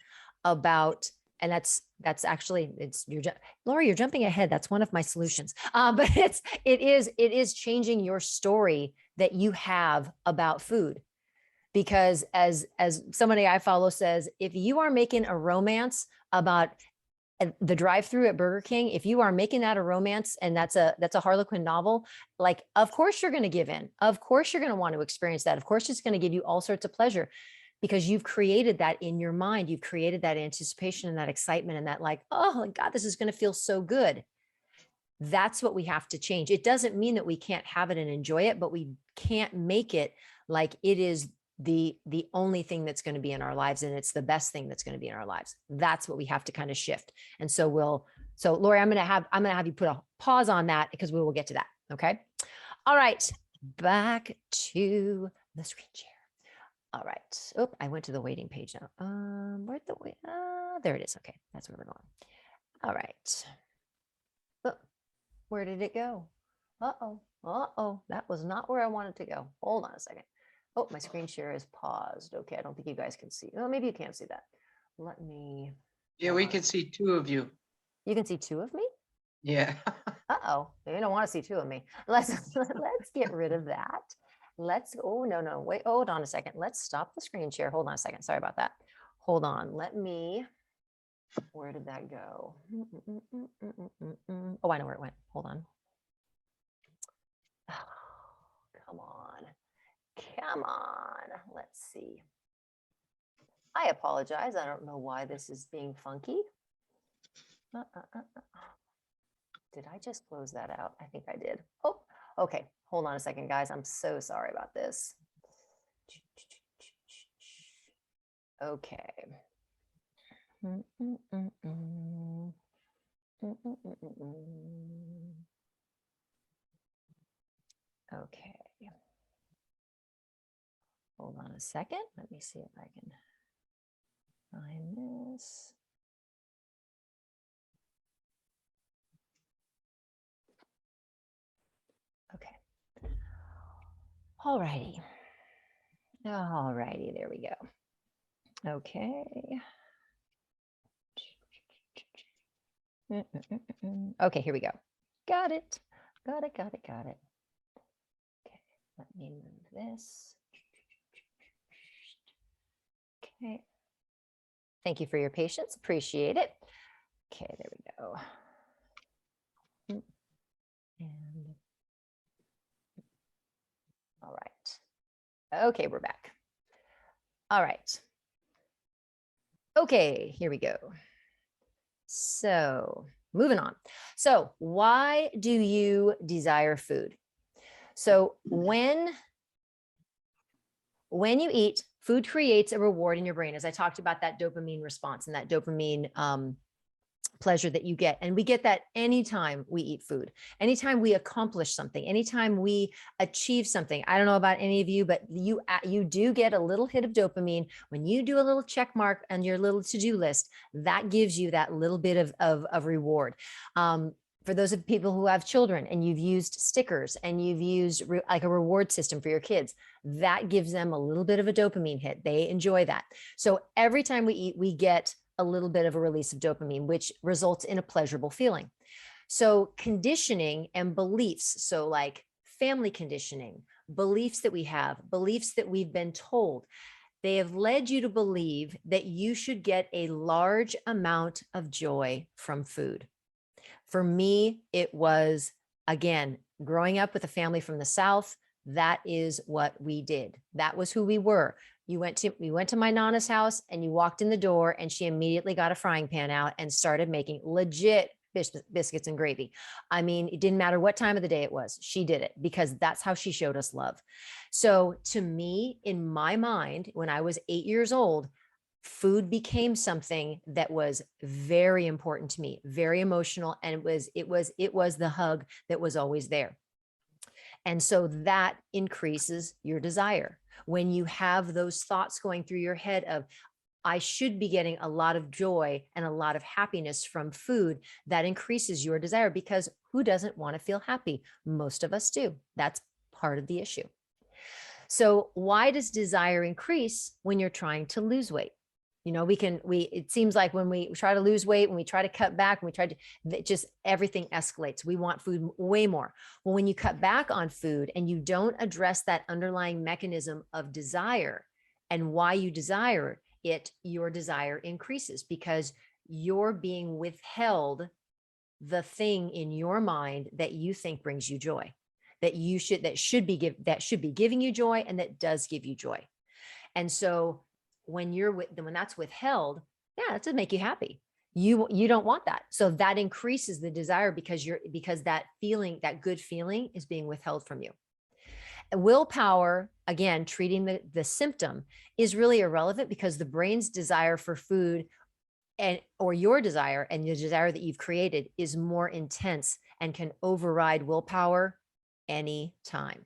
about, and that's actually, Lori, you're jumping ahead. That's one of my solutions. But it is changing your story that you have about food, Because as somebody I follow says, if you are making a romance about the drive-through at Burger King, if you are making that a romance and that's a Harlequin novel, like, of course you're going to give in. Of course you're going to want to experience that. Of course it's going to give you all sorts of pleasure, because you've created that in your mind. You've created that anticipation and that excitement and that, like, oh God, this is going to feel so good. That's what we have to change. It doesn't mean that we can't have it and enjoy it, but we can't make it like it is the only thing that's going to be in our lives, and it's the best thing that's going to be in our lives. That's what we have to kind of shift. And so Lori, I'm going to have you put a pause on that, because we will get to that. Okay. All right. Back to the screen share. All right. Oh, I went to the waiting page now. Where'd the wait? There it is. Okay. That's where we're going. All right. Oh, where did it go? Uh-oh. That was not where I wanted to go. Hold on a second. Oh, my screen share is paused. Okay, I don't think you guys can see. Oh, maybe you can't see that. Let me. Yeah, we can see two of you. You can see two of me? Yeah. Uh-oh, they don't want to see two of me. Let's get rid of that. Oh, no, wait, hold on a second. Let's stop the screen share. Hold on a second. Sorry about that. Hold on. Where did that go? Oh, I know where it went. Hold on. Oh, come on. Let's see. I apologize. I don't know why this is being funky. Did I just close that out? I think I did. Oh, okay. Hold on a second, guys. I'm so sorry about this. Okay. Okay. Hold on a second. Let me see if I can find this. Okay. All righty. There we go. Okay. Okay, here we go. Got it. Okay, let me move this. Okay. Thank you for your patience. Appreciate it. Okay, there we go. And all right. Okay, we're back. All right. Okay, here we go. So moving on. So why do you desire food? So when you eat, food creates a reward in your brain. As I talked about, that dopamine response and that dopamine pleasure that you get. And we get that anytime we eat food, anytime we accomplish something, anytime we achieve something. I don't know about any of you, but you do get a little hit of dopamine when you do a little check mark on your little to-do list. That gives you that little bit of reward. For those of people who have children and you've used stickers and you've used like a reward system for your kids, that gives them a little bit of a dopamine hit. They enjoy that. So every time we eat, we get a little bit of a release of dopamine, which results in a pleasurable feeling. So conditioning and beliefs, so like family conditioning, beliefs that we have, beliefs that we've been told, they have led you to believe that you should get a large amount of joy from food. For me, it was, again, growing up with a family from the South, that is what we did. That was who we were. We went to my Nana's house and you walked in the door and she immediately got a frying pan out and started making legit biscuits and gravy. I mean, it didn't matter what time of the day it was. She did it because that's how she showed us love. So to me, in my mind, when I was 8 years old, food became something that was very important to me, very emotional. And it was the hug that was always there. And so that increases your desire. When you have those thoughts going through your head of, I should be getting a lot of joy and a lot of happiness from food, that increases your desire, because who doesn't want to feel happy? Most of us do. That's part of the issue. So why does desire increase when you're trying to lose weight? You know, it seems like when we try to lose weight, when we try to cut back, when we try to, just everything escalates. We want food way more. Well, when you cut back on food and you don't address that underlying mechanism of desire, and why you desire it, your desire increases because you're being withheld the thing in your mind that you think brings you joy, that should be giving you joy, and that does give you joy. And so when that's withheld, yeah, that doesn't make you happy. You don't want that. So that increases the desire because that feeling, that good feeling, is being withheld from you. Willpower, again, treating the symptom, is really irrelevant because the brain's desire for food or your desire and the desire that you've created is more intense and can override willpower anytime.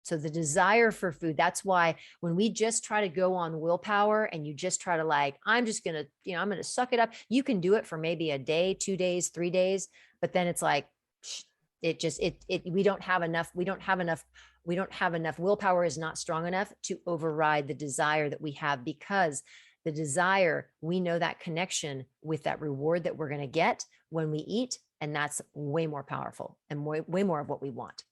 So the desire for food, that's why when we just try to go on willpower and you just try to I'm just going to, I'm going to suck it up. You can do it for maybe a day, 2 days, 3 days, but then it's we don't have enough. We don't have enough. Willpower is not strong enough to override the desire that we have, because the desire, we know that connection with that reward that we're going to get when we eat. And that's way more powerful and way more of what we want.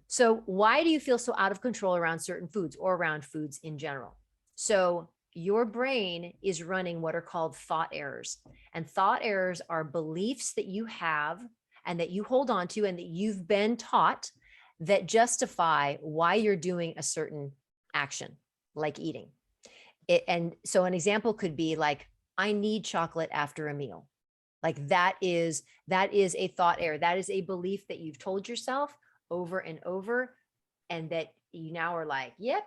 So why do you feel so out of control around certain foods or around foods in general? So your brain is running what are called thought errors. And thought errors are beliefs that you have and that you hold on to and that you've been taught that justify why you're doing a certain action, like eating. And so an example could be I need chocolate after a meal. That is a thought error. That is a belief that you've told yourself over and over, and that you now are yep,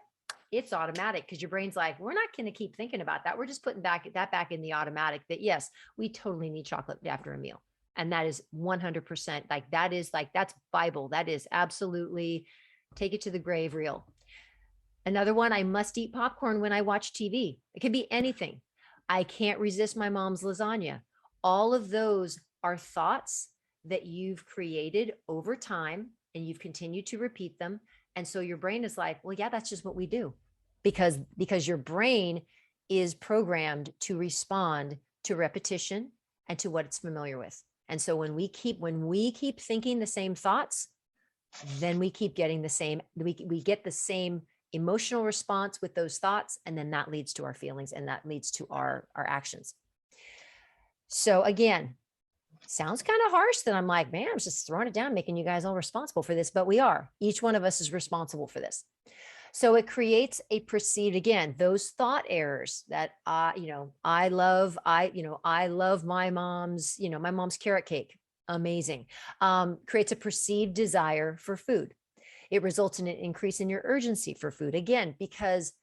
it's automatic, because your brain's we're not going to keep thinking about that. We're just putting that back in the automatic, that yes, we totally need chocolate after a meal. And that is 100%, that's Bible. That is absolutely take it to the grave real. Another one, I must eat popcorn when I watch TV. It could be anything. I can't resist my mom's lasagna. All of those are thoughts that you've created over time, and you've continued to repeat them. And so your brain is well, yeah, that's just what we do, because your brain is programmed to respond to repetition and to what it's familiar with. And so when we keep thinking the same thoughts, then we keep getting we get the same emotional response with those thoughts. And then that leads to our feelings, and that leads to our actions. So again, sounds kind of harsh that I'm man, I'm just throwing it down, making you guys all responsible for this, but we are. Each one of us is responsible for this. So it creates a perceived, again, those thought errors that, I love my mom's carrot cake. Amazing. Creates a perceived desire for food. It results in an increase in your urgency for food. Again, because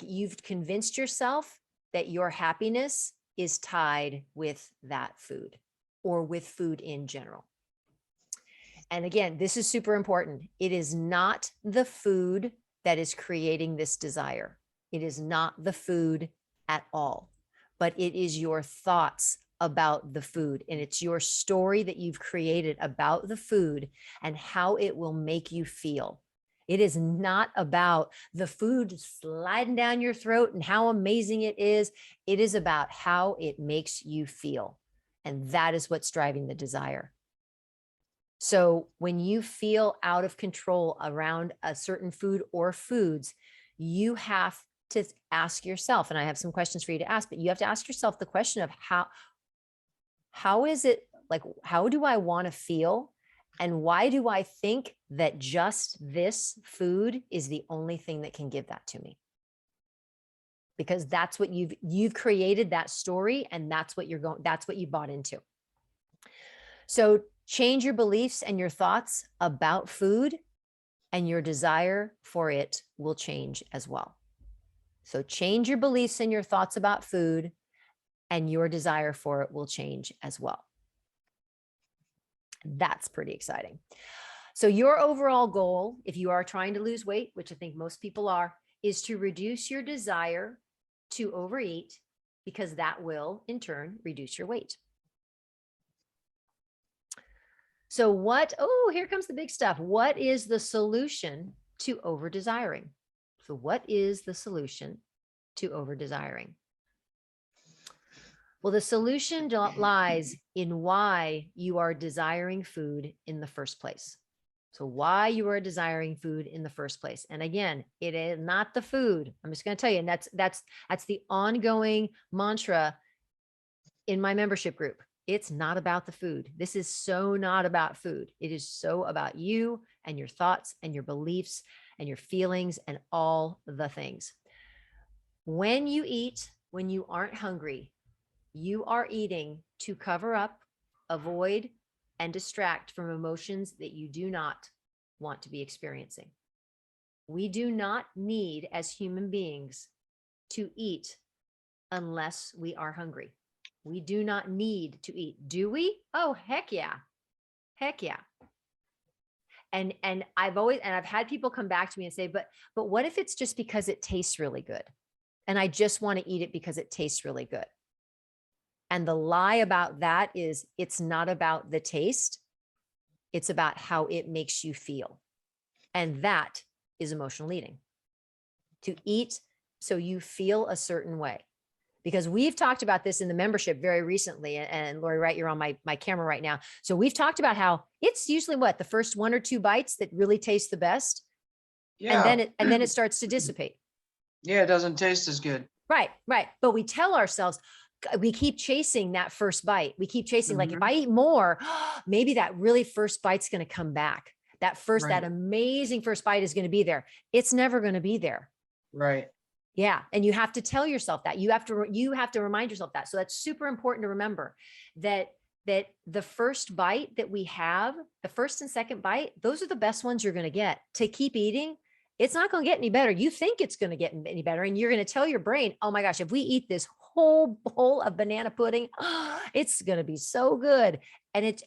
you've convinced yourself that your happiness is tied with that food, or with food in general. And again, this is super important. It is not the food that is creating this desire. It is not the food at all, but it is your thoughts about the food. And it's your story that you've created about the food and how it will make you feel. It is not about the food sliding down your throat and how amazing it is. It is about how it makes you feel. And that is what's driving the desire. So when you feel out of control around a certain food or foods, you have to ask yourself, and I have some questions for you to ask, but you have to ask yourself the question of how is it, how do I want to feel? And why do I think that just this food is the only thing that can give that to me? Because that's what you've created, that story, and that's what you bought into. So change your beliefs and your thoughts about food, and your desire for it will change as well. So change your beliefs and your thoughts about food, and your desire for it will change as well. That's pretty exciting. So your overall goal, if you are trying to lose weight, which I think most people are, is to reduce your desire to overeat, because that will in turn reduce your weight. So here comes the big stuff. What is the solution to over desiring? So what is the solution to over desiring? Well, the solution lies in why you are desiring food in the first place. So why you are desiring food in the first place. And again, it is not the food. I'm just going to tell you, and that's the ongoing mantra in my membership group. It's not about the food. This is so not about food. It is so about you and your thoughts and your beliefs and your feelings and all the things. When you eat, when you aren't hungry, you are eating to cover up, avoid, and distract from emotions that you do not want to be experiencing. We do not need, as human beings, to eat unless we are hungry. We do not need to eat. Do we? Oh, heck yeah. Heck yeah. And I've had people come back to me and say, but what if it's just because it tastes really good? And I just want to eat it because it tastes really good. And the lie about that is it's not about the taste. It's about how it makes you feel. And that is emotional eating. To eat so you feel a certain way. Because we've talked about this in the membership very recently. And Lori, right, you're on my camera right now. So we've talked about how it's usually the first 1 or 2 bites that really taste the best. Yeah. And then it starts to dissipate. Yeah, it doesn't taste as good. Right. But we tell ourselves, we keep chasing that first bite. We keep chasing, like, if I eat more, maybe that really first bite's going to come back. That amazing first bite is going to be there. It's never going to be there. Right. Yeah. And you have to tell yourself that. You have to remind yourself that. So that's super important to remember that the first bite that we have, the first and second bite, those are the best ones you're going to get. To keep eating, it's not going to get any better. You think it's going to get any better. And you're going to tell your brain, oh my gosh, if we eat this whole bowl of banana pudding, it's going to be so good. And it's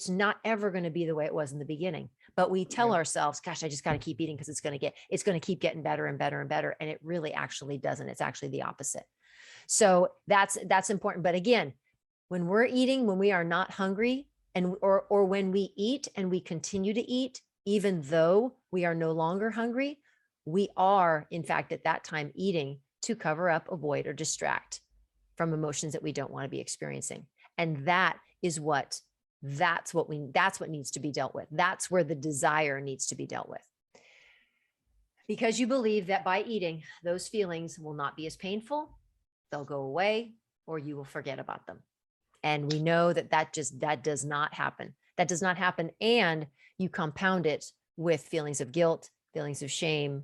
not ever going to be the way it was in the beginning. But we tell ourselves, gosh, I just got to keep eating because it's going to keep getting better and better and better. And it really actually doesn't. It's actually the opposite. So that's important. But again, when we're eating, when we are not hungry, or when we eat and we continue to eat, even though we are no longer hungry, we are, in fact, at that time eating to cover up, avoid, or distract from emotions that we don't want to be experiencing. And that's what needs to be dealt with. That's where the desire needs to be dealt with. Because you believe that by eating, those feelings will not be as painful, they'll go away, or you will forget about them. And we know that does not happen. That does not happen. And you compound it with feelings of guilt, feelings of shame,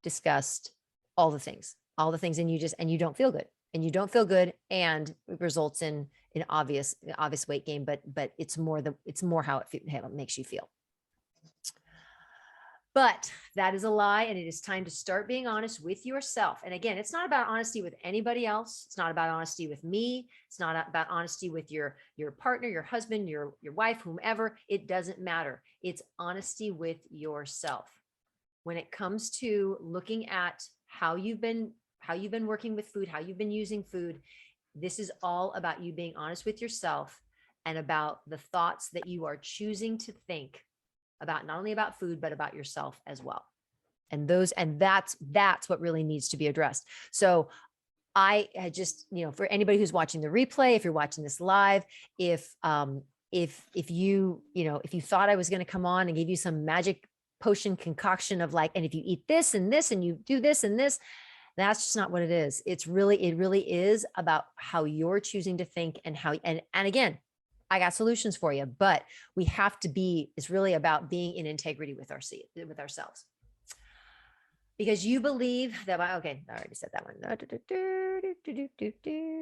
disgust, all the things, and you don't feel good, and it results in an obvious weight gain, but it's more how it makes you feel. But that is a lie, and it is time to start being honest with yourself. And again, it's not about honesty with anybody else. It's not about honesty with me. It's not about honesty with your partner, your husband, your wife, whomever. It doesn't matter. It's honesty with yourself. When it comes to looking at how you've been working with food, how you've been using food, this is all about you being honest with yourself and about the thoughts that you are choosing to think about, not only about food, but about yourself as well. And that's what really needs to be addressed. So I just, for anybody who's watching the replay, if you're watching this live, if you thought I was going to come on and give you some magic potion concoction of and if you eat this and this and you do this and this, that's just not what it is. It really is about how you're choosing to think and again, I got solutions for you, but we have to it's really about being in integrity with ourselves. Because you believe that, okay, I already said that one.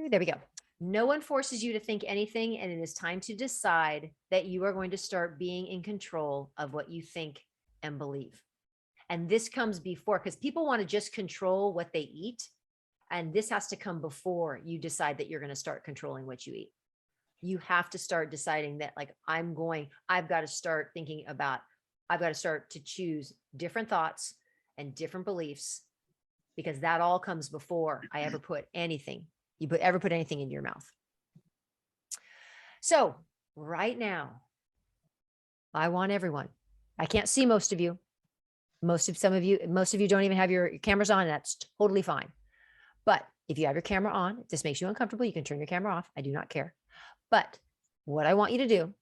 There we go. No one forces you to think anything, and it is time to decide that you are going to start being in control of what you think and believe. And this comes before, because people want to just control what they eat. And this has to come before you decide that you're going to start controlling what you eat. You have to start deciding that I've got to start to choose different thoughts and different beliefs, because that all comes before I ever put anything in your mouth. So right now, I want everyone, I can't see most of you. Most of you don't even have your cameras on. That's totally fine. But if you have your camera on, if this makes you uncomfortable, you can turn your camera off. I do not care. But what I want you to do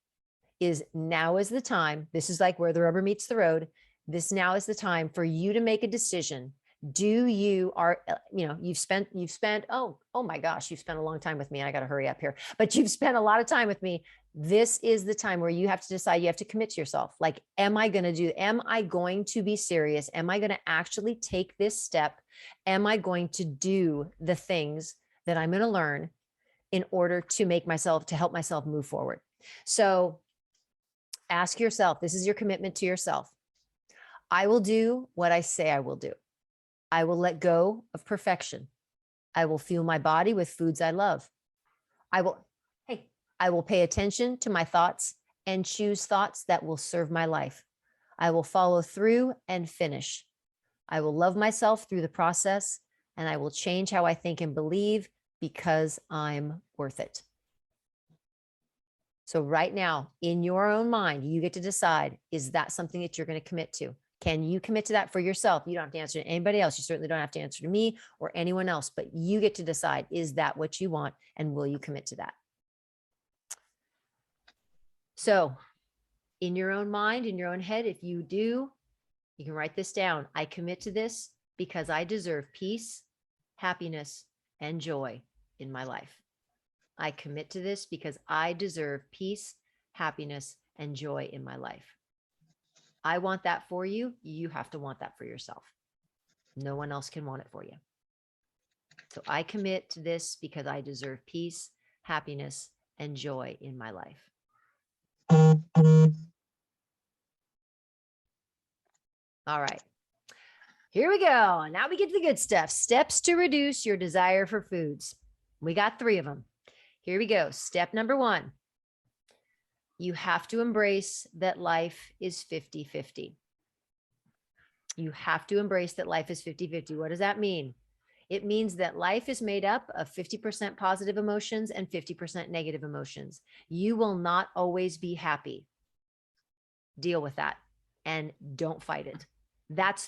is now is the time. This is like where the rubber meets the road. This now is the time for you to make a decision. Do you you've spent, oh my gosh, you've spent a long time with me. I got to hurry up here, but you've spent a lot of time with me. This is the time where you have to decide, you have to commit to yourself. Like, am I going to be serious? Am I going to actually take this step? Am I going to do the things that I'm going to learn in order to help myself move forward? So ask yourself, this is your commitment to yourself. I will do what I say I will do. I will let go of perfection. I will fuel my body with foods I love. I will pay attention to my thoughts and choose thoughts that will serve my life. I will follow through and finish. I will love myself through the process, and I will change how I think and believe because I'm worth it. So right now, in your own mind, you get to decide, is that something that you're going to commit to? Can you commit to that for yourself? You don't have to answer to anybody else. You certainly don't have to answer to me or anyone else, but you get to decide, is that what you want? And will you commit to that? So in your own mind, in your own head, if you do, you can write this down. I commit to this because I deserve peace, happiness, and joy in my life. I commit to this because I deserve peace, happiness, and joy in my life. I want that for you. You have to want that for yourself. No one else can want it for you. So I commit to this because I deserve peace, happiness, and joy in my life. All right. Here we go. Now we get to the good stuff. Steps to reduce your desire for foods. We got 3 of them. Here we go. Step number 1. You have to embrace that life is 50-50. You have to embrace that life is 50-50. What does that mean? It means that life is made up of 50% positive emotions and 50% negative emotions. You will not always be Deal with that and don't fight it. That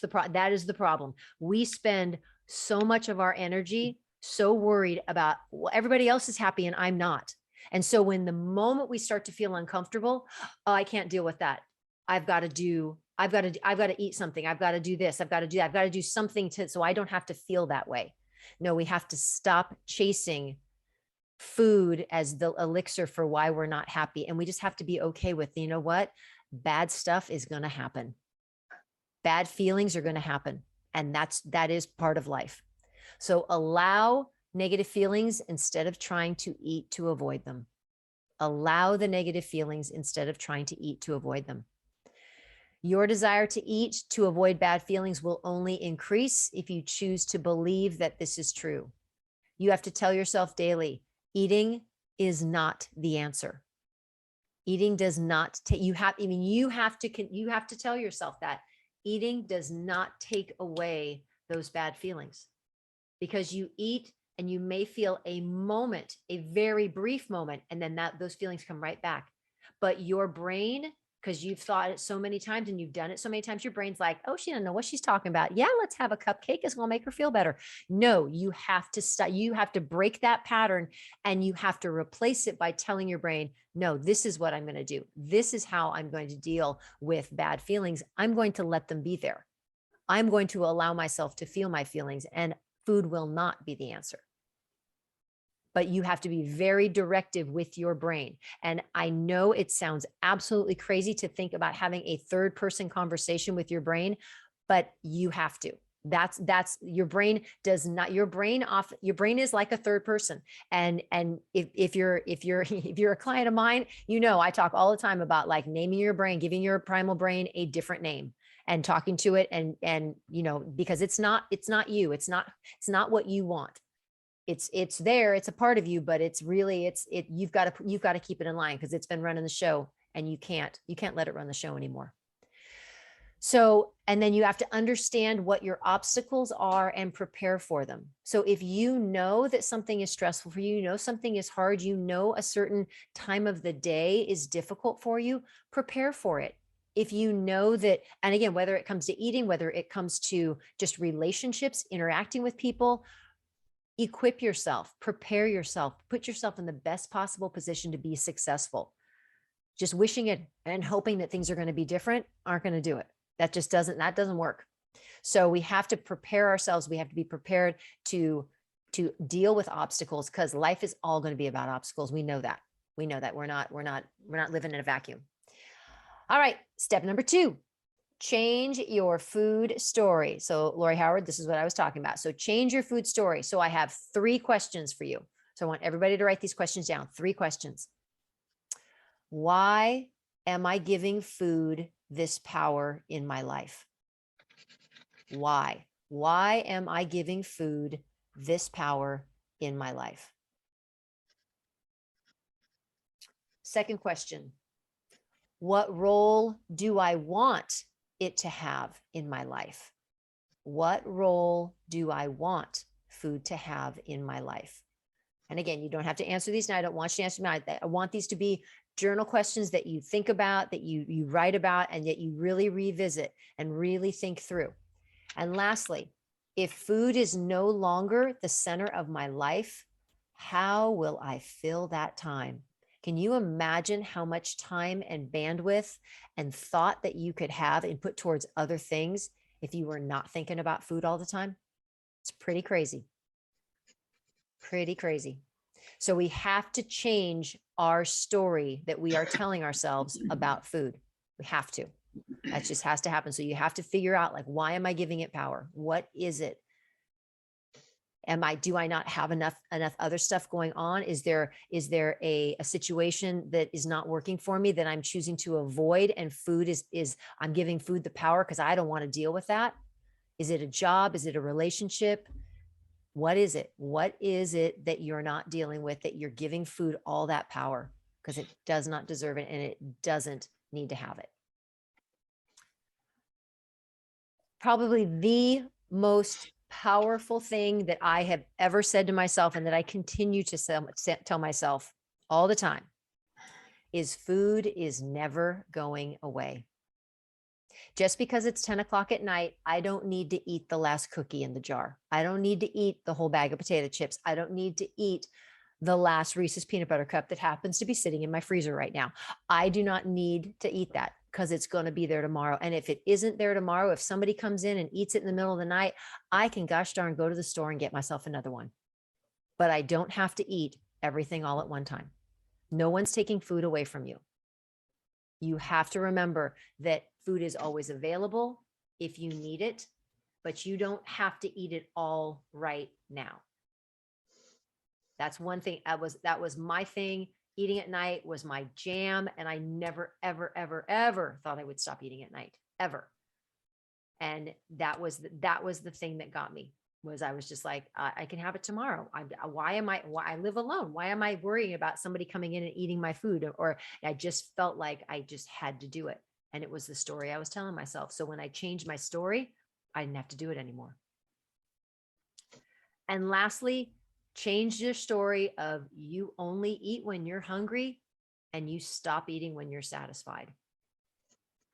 is the problem. We spend so much of our energy so worried about, well, everybody else is happy and I'm not. And so when the moment we start to feel uncomfortable, oh, I can't deal with that. I've got to eat something. I've got to do this. I've got to do that. I've got to do something so I don't have to feel that way. No, we have to stop chasing food as the elixir for why we're not happy. And we just have to be okay with, you know what? Bad stuff is going to happen. Bad feelings are going to happen. And that is part of life. So allow negative feelings instead of trying to eat to avoid them. Allow the negative feelings instead of trying to eat to avoid them. Your desire to eat to avoid bad feelings will only increase if you choose to believe that this is true. You have to tell yourself daily, eating is not the answer. Eating does not take, you have to tell yourself that eating does not take away those bad feelings, because you eat and you may feel a moment, a very brief moment, and then those feelings come right back. But your brain, because you've thought it so many times and you've done it so many times, your brain's like, oh, she doesn't know what she's talking about. Yeah, let's have a cupcake. It's going to make her feel better. No, you have to stop. You have to break that pattern and you have to replace it by telling your brain, no, this is what I'm going to do. This is how I'm going to deal with bad feelings. I'm going to let them be there. I'm going to allow myself to feel my feelings, and food will not be the answer. But you have to be very directive with your brain. And I know it sounds absolutely crazy to think about having a third person conversation with your brain, but you have to. That's your brain does not, your brain is like a third person. And if you're a client of mine, you know, I talk all the time about like naming your brain, giving your primal brain a different name and talking to it. And, you know, because it's not you, it's not what you want. It's there, it's a part of you, but you've got to keep it in line, because it's been running the show and you can't let it run the show anymore. So, and then you have to understand what your obstacles are and prepare for them. So if you know that something is stressful for you, you know something is hard, you know a certain time of the day is difficult for you, prepare for it. If you know that, and again, whether it comes to eating, whether it comes to just relationships, interacting with people, equip yourself, prepare yourself, put yourself in the best possible position to be successful. Just wishing it and hoping that things are going to be different aren't going to do it. That doesn't work. So we have to prepare ourselves. We have to be prepared to deal with obstacles, because life is all going to be about obstacles. We know that. We're not living in a vacuum. All right. Step number 2, change your food story. So Lori Howard, this is what I was talking about. So change your food story. So I have 3 questions for you. So I want everybody to write these questions down. 3 questions. Why am I giving food this power in my life? Why? Why am I giving food this power in my life? Second question. What role do I want it to have in my life? What role do I want food to have in my life? And again, you don't have to answer these now. I don't want you to answer now. I want these to be journal questions that you think about, that you write about, and that you really revisit and really think through. And lastly, if food is no longer the center of my life, how will I fill that time? Can you imagine how much time and bandwidth and thought that you could have and put towards other things if you were not thinking about food all the time? It's pretty crazy. Pretty crazy. So we have to change our story that we are telling ourselves about food. We have to. That just has to happen. So you have to figure out, like, why am I giving it power? What is it? Do I not have enough other stuff going on? Is there a situation that is not working for me that I'm choosing to avoid? And food is I'm giving food the power because I don't want to deal with that. Is it a job? Is it a relationship? What is it? What is it that you're not dealing with, that you're giving food all that power? Because it does not deserve it, and it doesn't need to have it. Probably the most powerful thing that I have ever said to myself, and that I continue to tell myself all the time, is food is never going away. Just because it's 10 o'clock at night, I don't need to eat the last cookie in the jar. I don't need to eat the whole bag of potato chips. I don't need to eat the last Reese's peanut butter cup that happens to be sitting in my freezer right now. I do not need to eat that, because it's going to be there tomorrow. And if it isn't there tomorrow, if somebody comes in and eats it in the middle of the night, I can gosh darn go to the store and get myself another one. But I don't have to eat everything all at one time. No one's taking food away from you. You have to remember that food is always available if you need it, but you don't have to eat it all right now. That's one thing. That was my thing. Eating at night was my jam. And I never, ever, ever, ever thought I would stop eating at night, ever. And that was the thing that got me, was I was just like, I can have it tomorrow. Why I live alone? Why am I worrying about somebody coming in and eating my food? Or I just felt like I just had to do it. And it was the story I was telling myself. So when I changed my story, I didn't have to do it anymore. And lastly, change your story of you only eat when you're hungry and you stop eating when you're satisfied.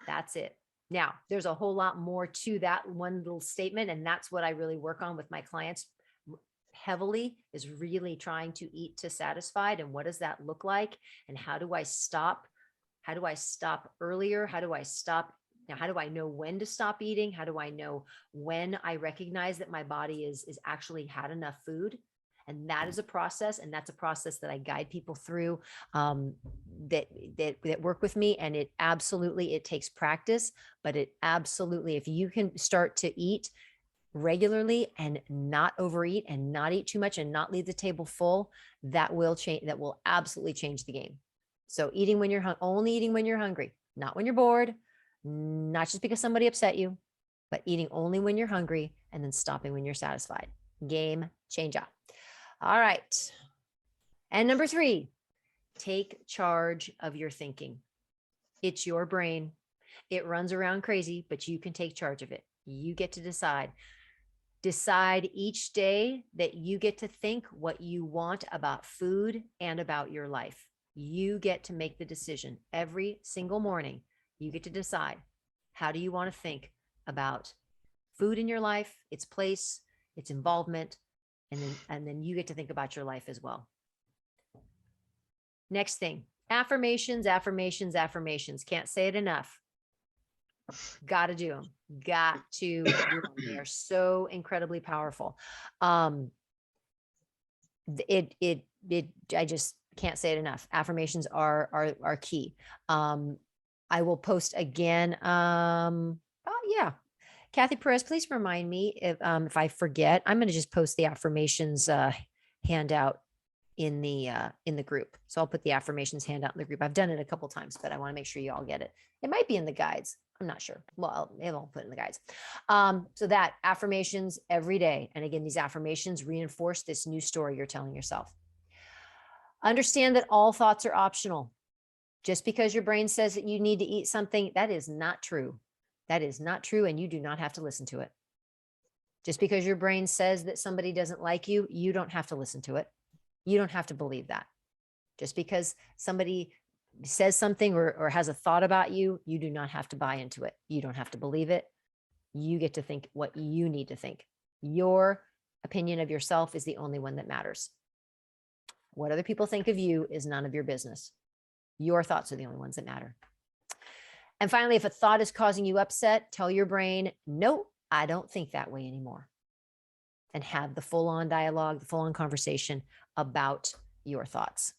That's it. Now, there's a whole lot more to that one little statement, and that's what I really work on with my clients heavily, is really trying to eat to satisfied. And what does that look like? And how do I stop? How do I stop earlier? How do I stop? Now, how do I know when to stop eating? How do I know when I recognize that my body is actually had enough food? And that is a process, and that's a process that I guide people through, that work with me. And it takes practice, but it absolutely, if you can start to eat regularly and not overeat and not eat too much and not leave the table full, that will change. That will absolutely change the game. So eating when you're only eating when you're hungry, not when you're bored, not just because somebody upset you, but eating only when you're hungry and then stopping when you're satisfied. Game changer. All right. And number 3, take charge of your thinking. It's your brain. It runs around crazy, but you can take charge of it. You get to decide. Decide each day that you get to think what you want about food and about your life. You get to make the decision every single morning. You get to decide, how do you want to think about food in your life, its place, its involvement, and then you get to think about your life as well. Next thing, Affirmations, affirmations, affirmations. Can't say it enough. Got to do them. Got to do them. They are so incredibly powerful. I just can't say it enough. Affirmations are key. I will post again. Yeah. Kathy Perez, please remind me if I forget. I'm going to just post the affirmations handout in the group. So I'll put the affirmations handout in the group. I've done it a couple times, but I want to make sure you all get it. It might be in the guides. I'm not sure. Well, I'll put it in the guides. So that affirmations every day. And again, these affirmations reinforce this new story you're telling yourself. Understand that all thoughts are optional. Just because your brain says that you need to eat something, that is not true. That is not true, and you do not have to listen to it. Just because your brain says that somebody doesn't like you, you don't have to listen to it. You don't have to believe that. Just because somebody says something or has a thought about you, you do not have to buy into it. You don't have to believe it. You get to think what you need to think. Your opinion of yourself is the only one that matters. What other people think of you is none of your business. Your thoughts are the only ones that matter. And finally, if a thought is causing you upset, tell your brain, no, I don't think that way anymore. And have the full-on dialogue, the full-on conversation about your thoughts.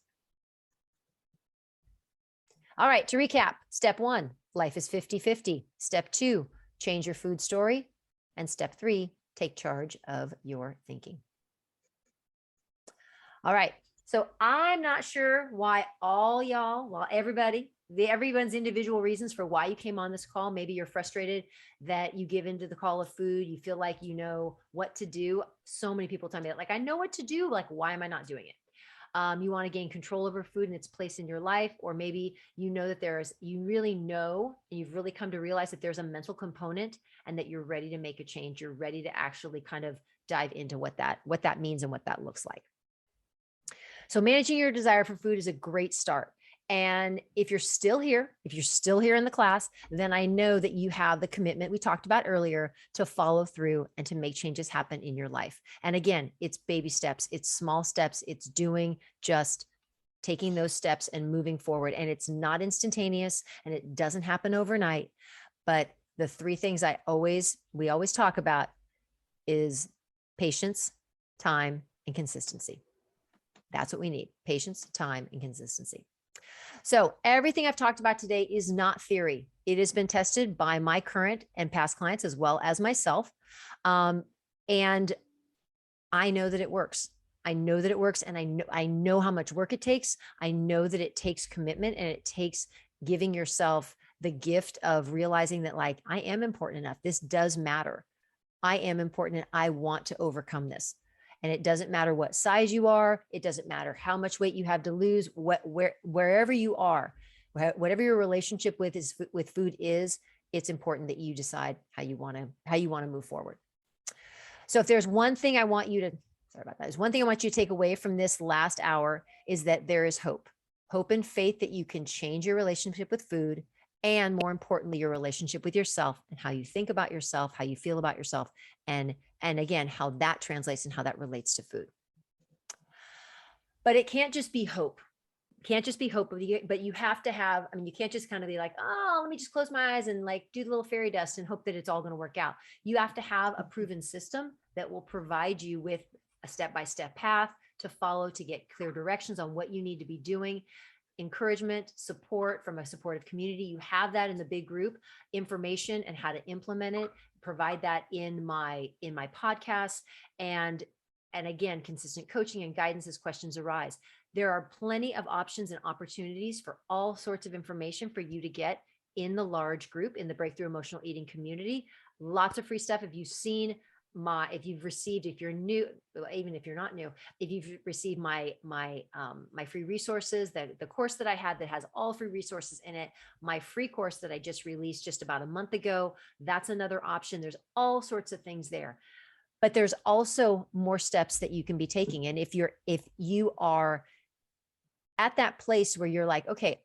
All right, to recap, step 1, life is 50-50. Step 2, change your food story. And step 3, take charge of your thinking. All right, so I'm not sure why all y'all, well, everyone's individual reasons for why you came on this call. Maybe you're frustrated that you give into the call of food. You feel like you know what to do. So many people tell me that, like, I know what to do. Like, why am I not doing it? You want to gain control over food and its place in your life, or maybe you know that you really know, and you've really come to realize that there's a mental component and that you're ready to make a change. You're ready to actually kind of dive into what that means and what that looks like. So managing your desire for food is a great start. And if you're still here in the class, then I know that you have the commitment we talked about earlier to follow through and to make changes happen in your life. And again, it's baby steps, it's small steps, it's just taking those steps and moving forward. And it's not instantaneous and it doesn't happen overnight. But the 3 things we always talk about is patience, time, and consistency. That's what we need: patience, time, and consistency. So everything I've talked about today is not theory. It has been tested by my current and past clients as well as myself. And I know that it works. I know that it works. And I know how much work it takes. I know that it takes commitment, and it takes giving yourself the gift of realizing that, like, I am important enough. This does matter. I am important and I want to overcome this. And it doesn't matter what size you are. It doesn't matter how much weight you have to lose, wherever you are, whatever your relationship with food is, it's important that you decide how you want to move forward. So if there's one thing I want you to, there's one thing I want you to take away from this last hour, is that there is hope and faith that you can change your relationship with food, and more importantly, your relationship with yourself and how you think about yourself, how you feel about yourself, and again, how that translates and how that relates to food. But it can't just be hope. It can't just be hope, but you have to have, you can't just kind of be like, oh, let me just close my eyes and like do the little fairy dust and hope that it's all going to work out. You have to have a proven system that will provide you with a step-by-step path to follow, to get clear directions on what you need to be doing. Encouragement, support from a supportive community. You have that in the big group. Information and how to implement it, provide that in my podcast, and again, consistent coaching and guidance as questions arise. There are plenty of options and opportunities for all sorts of information for you to get in the large group, in the Breakthrough Emotional Eating community. Lots of free stuff. If you're new, even if you're not new, if you've received my free resources, the course that I had that has all free resources in it, my free course that I just released just about a month ago, that's another option. There's all sorts of things there, but there's also more steps that you can be taking. And if you are at that place where you're like, okay,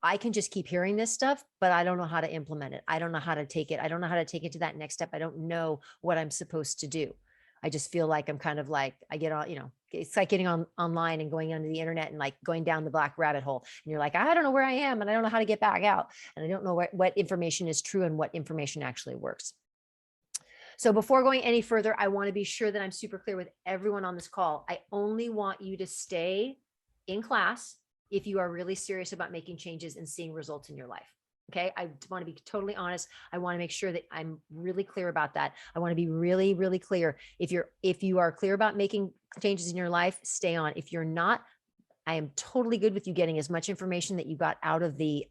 I can just keep hearing this stuff, but I don't know how to implement it. I don't know how to take it. I don't know how to take it to that next step. I don't know what I'm supposed to do. I just feel like I'm kind of like, I get on, it's like getting online and going onto the internet and like going down the black rabbit hole. And you're like, I don't know where I am and I don't know how to get back out. And I don't know what information is true and what information actually works. So before going any further, I want to be sure that I'm super clear with everyone on this call. I only want you to stay in class if you are really serious about making changes and seeing results in your life. Okay. I want to be totally honest. I want to make sure that I'm really clear about that. I want to be really, really clear. If you are clear about making changes in your life, stay on. If you're not, I am totally good with you getting as much information that you got out of the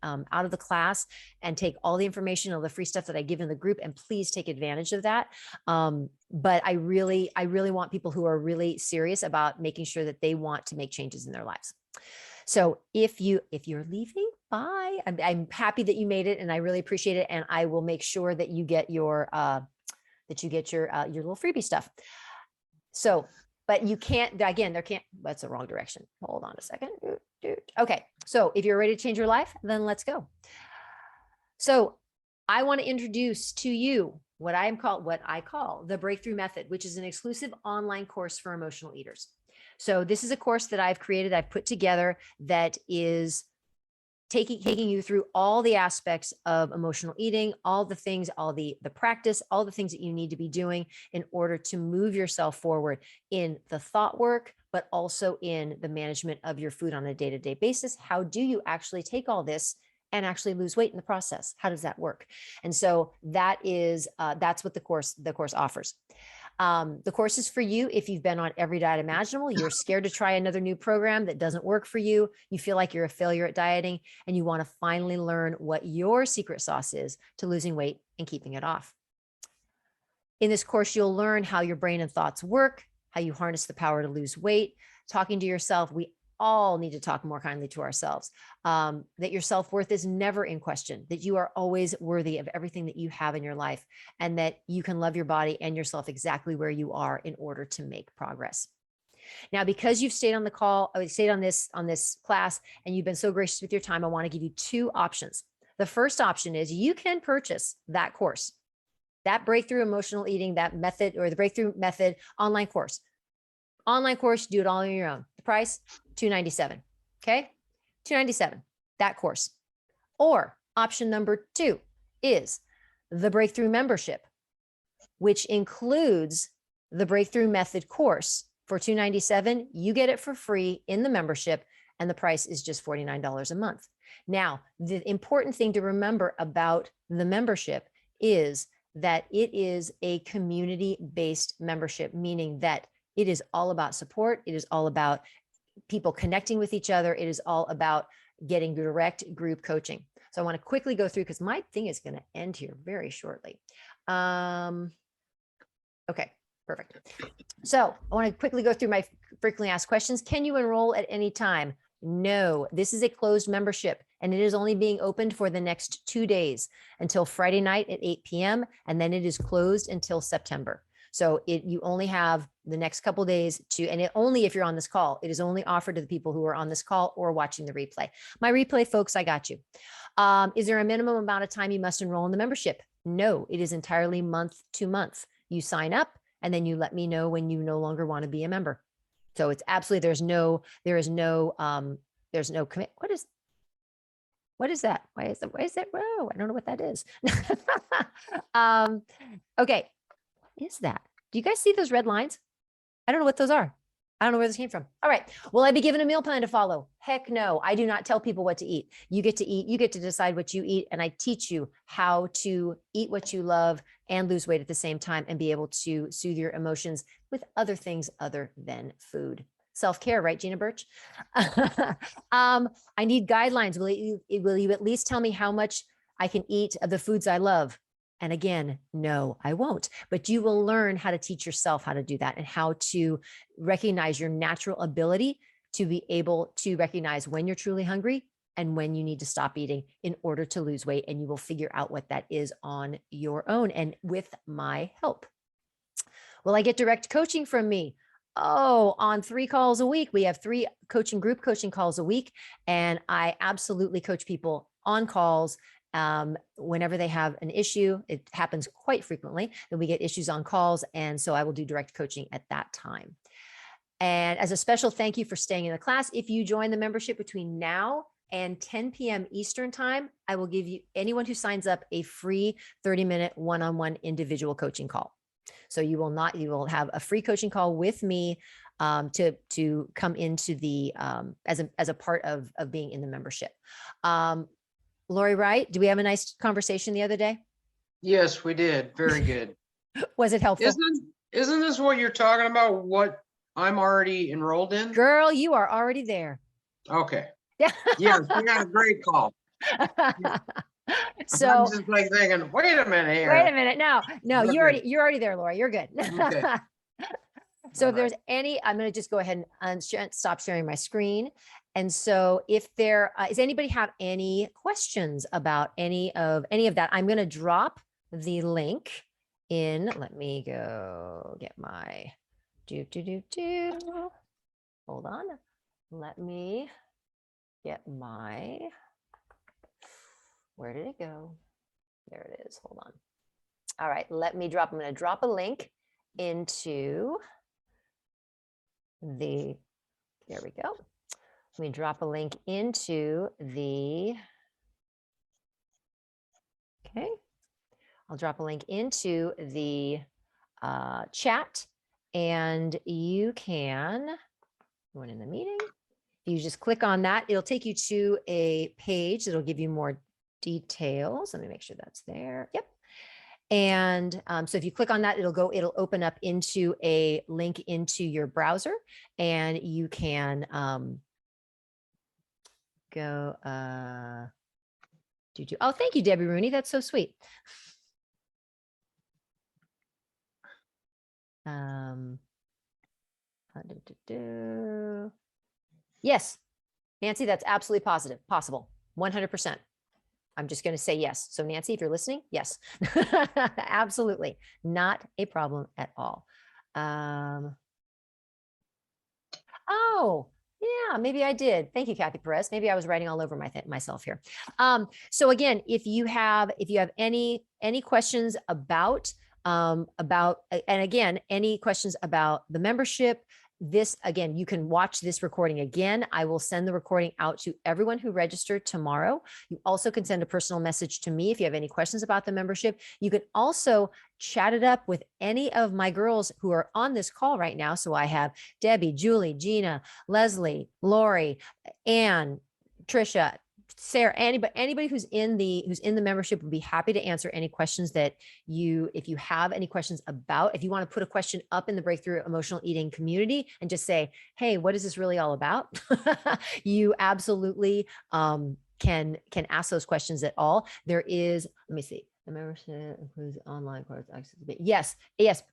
class, and take all the information, all the free stuff that I give in the group, and please take advantage of that. But I really want people who are really serious about making sure that they want to make changes in their lives. So if you're leaving, bye. I'm happy that you made it, and I really appreciate it. And I will make sure that you get your little freebie stuff. So, but you can't, again, that's the wrong direction. Hold on a second. Okay. So if you're ready to change your life, then let's go. So I want to introduce to you what I call the Breakthrough Method, which is an exclusive online course for emotional eaters. So this is a course that I've created, I've put together, that is taking you through all the aspects of emotional eating, all the things, all the practice, all the things that you need to be doing in order to move yourself forward in the thought work, but also in the management of your food on a day-to-day basis. How do you actually take all this and actually lose weight in the process? How does that work? And so that's what the course offers. The course is for you if you've been on every diet imaginable, you're scared to try another new program that doesn't work for you, you feel like you're a failure at dieting, and you want to finally learn what your secret sauce is to losing weight and keeping it off. In this course, you'll learn how your brain and thoughts work, how you harness the power to lose weight, talking to yourself. We all need to talk more kindly to ourselves, that your self-worth is never in question, that you are always worthy of everything that you have in your life, and that you can love your body and yourself exactly where you are in order to make progress. Now, because you've stayed on the call, stayed on this class, and you've been so gracious with your time, I want to give you two options. The first option is you can purchase that course, that Breakthrough Emotional Eating, that method, or the Breakthrough Method online course. Online course, do it all on your own. The price, $297. Okay. $297, that course. Or option number 2 is the Breakthrough Membership, which includes the Breakthrough Method course for $297. You get it for free in the membership, and the price is just $49 a month. Now, the important thing to remember about the membership is that it is a community-based membership, meaning that it is all about support. It is all about people connecting with each other. It is all about getting direct group coaching. So I want to quickly go through, because my thing is going to end here very shortly. Okay, perfect. So I want to quickly go through my frequently asked questions. Can you enroll at any time? No, this is a closed membership, and it is only being opened for the next 2 days until Friday night at 8 p.m. And then it is closed until September. So you only have the next couple of days and only if you're on this call. It is only offered to the people who are on this call or watching the replay. My replay folks, I got you. Is there a minimum amount of time you must enroll in the membership? No, it is entirely month to month. You sign up and then you let me know when you no longer want to be a member. So it's absolutely, there's no commit. What is that? Why is that? Whoa, I don't know what that is. Okay. Is that? Do you guys see those red lines? I don't know what those are. I don't know where this came from. All right. Will I be given a meal plan to follow? Heck no. I do not tell people what to eat. You get to eat. You get to decide what you eat. And I teach you how to eat what you love and lose weight at the same time, and be able to soothe your emotions with other things other than food. Self-care, right, Gina Birch? I need guidelines. Will you at least tell me how much I can eat of the foods I love? And again, no, I won't, but you will learn how to teach yourself how to do that, and how to recognize your natural ability to be able to recognize when you're truly hungry and when you need to stop eating in order to lose weight. And you will figure out what that is on your own and with my help. Will I get direct coaching from me? Oh, on 3 calls a week. We have 3 group coaching calls a week. And I absolutely coach people on calls. Whenever they have an issue, it happens quite frequently that we get issues on calls. And so I will do direct coaching at that time. And as a special thank you for staying in the class, if you join the membership between now and 10 p.m. Eastern time, I will give you, anyone who signs up, a free 30-minute one-on-one individual coaching call. So you will have a free coaching call with me to come into the as a part of being in the membership. Lori Wright, do we have a nice conversation the other day? Yes, we did. Very good. Was it helpful? Isn't this what you're talking about? What I'm already enrolled in? Girl, you are already there. Okay. Yeah. Yes, we got a great call. So I'm just like thinking, wait a minute here. Wait a minute. No, Okay. you're already there, Laura. You're good. Okay. So All if there's any, I'm going to just go ahead and stop sharing my screen. And so if there does anybody have any questions about any of that, I'm going to drop the link in. Let me go get my hold on. Let me get my, where did it go? There it is. Hold on. All right. I'm going to drop a link into there we go. Let me drop a link into okay. I'll drop a link into the chat, and you can, when in the meeting, you just click on that. It'll take you to a page that'll give you more details. Let me make sure that's there. Yep. And so if you click on that, it'll open up into a link into your browser, and you can go oh, thank you, Debbie Rooney. That's so sweet. Yes, Nancy, that's absolutely possible, 100%. I'm just going to say yes. So Nancy, if you're listening, yes, absolutely. Not a problem at all. Oh, yeah, maybe I did. Thank you, Kathy Perez. Maybe I was writing all over myself here. So again, if you have any questions about, and again, any questions about the membership, this, again, you can watch this recording again. I will send the recording out to everyone who registered tomorrow. You also can send a personal message to me if you have any questions about the membership. You can also chat it up with any of my girls who are on this call right now. So I have Debbie, Julie, Gina, Leslie, Lori, Ann, Trisha, Sarah, anybody who's in the membership would be happy to answer any questions that if you have any questions about, if you want to put a question up in the Breakthrough Emotional Eating community and just say, hey, what is this really all about? You absolutely can ask those questions at all. There is, let me see, the membership includes online course access. Yes,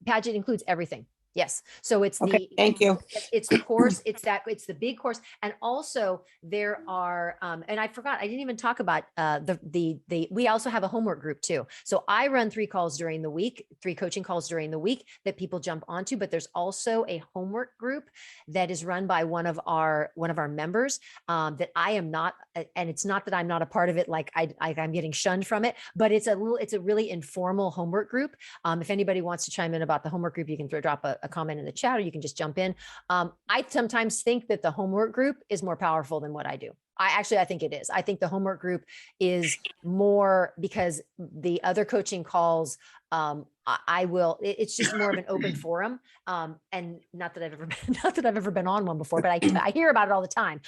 Paget includes everything. Yes. So it's thank you. It's the course. It's the big course. And also there are, and I forgot, I didn't even talk about we also have a homework group too. So I run 3 calls during the week, 3 coaching calls during the week that people jump onto, but there's also a homework group that is run by one of our members that I am not, and it's not that I'm not a part of it, like I'm getting shunned from it, but it's a really informal homework group. If anybody wants to chime in about the homework group, you can drop a comment in the chat, or you can just jump in. I sometimes think that the homework group is more powerful than what I do. I think it is. I think the homework group is more, because the other coaching calls, it's just more of an open forum. And not that I've ever been on one before, but I hear about it all the time.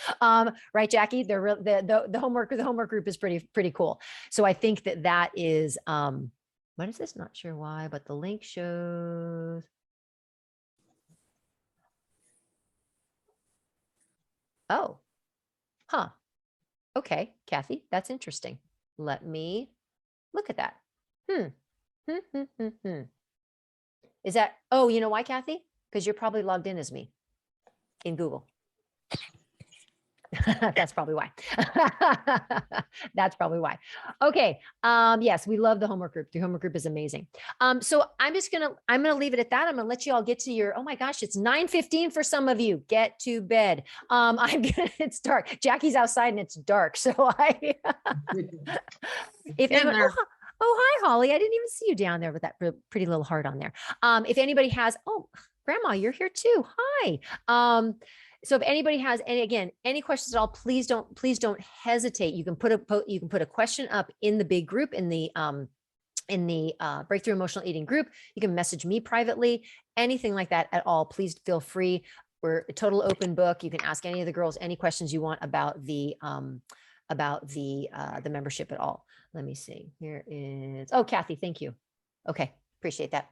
Right, Jackie? The homework group is pretty cool. So I think that is, what is this? Not sure why, but the link shows. Oh, huh. Okay, Kathy, that's interesting. Let me look at that. Is that, oh, you know why, Kathy? Because you're probably logged in as me in Google. That's probably why. That's probably why. Okay. Yes, we love the homework group. The homework group is amazing. So I'm going to leave it at that. I'm going to let you all get to your, oh my gosh, it's 9:15 for some of you. Get to bed. It's dark. Jackie's outside and it's dark. So if anyone, oh, hi, Holly. I didn't even see you down there with that pretty little heart on there. If anybody has, Grandma, you're here too. Hi. So if anybody has any questions at all, please don't hesitate. You can put a question up in the big group in the Breakthrough Emotional Eating group. You can message me privately, anything like that at all. Please feel free. We're a total open book. You can ask any of the girls any questions you want about the membership at all. Let me see. Here is, oh, Kathy, thank you. Okay. Appreciate that.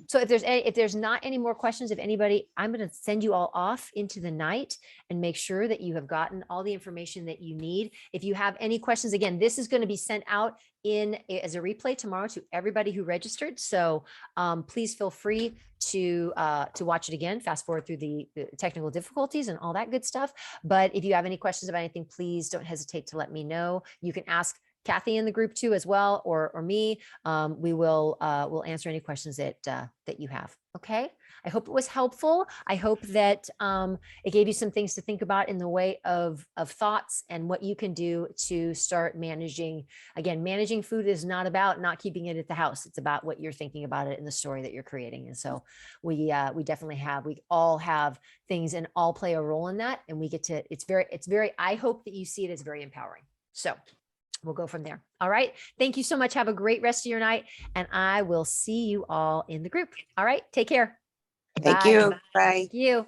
So if there's not any more questions, if anybody, I'm going to send you all off into the night and make sure that you have gotten all the information that you need. If you have any questions, again, this is going to be sent out as a replay tomorrow to everybody who registered. So please feel free to watch it again, fast forward through the technical difficulties and all that good stuff. But if you have any questions about anything, please don't hesitate to let me know. You can ask Kathy in the group too, as well, or me. We'll answer any questions that you have. Okay. I hope it was helpful. I hope that it gave you some things to think about in the way of thoughts and what you can do to start managing. Again, managing food is not about not keeping it at the house. It's about what you're thinking about it in the story that you're creating. And so we definitely we all have things and all play a role in that. And we get to, it's very, I hope that you see it as very empowering. So we'll go from there. All right. Thank you so much. Have a great rest of your night. And I will see you all in the group. All right. Take care. Thank Bye. you. Bye. Thank you.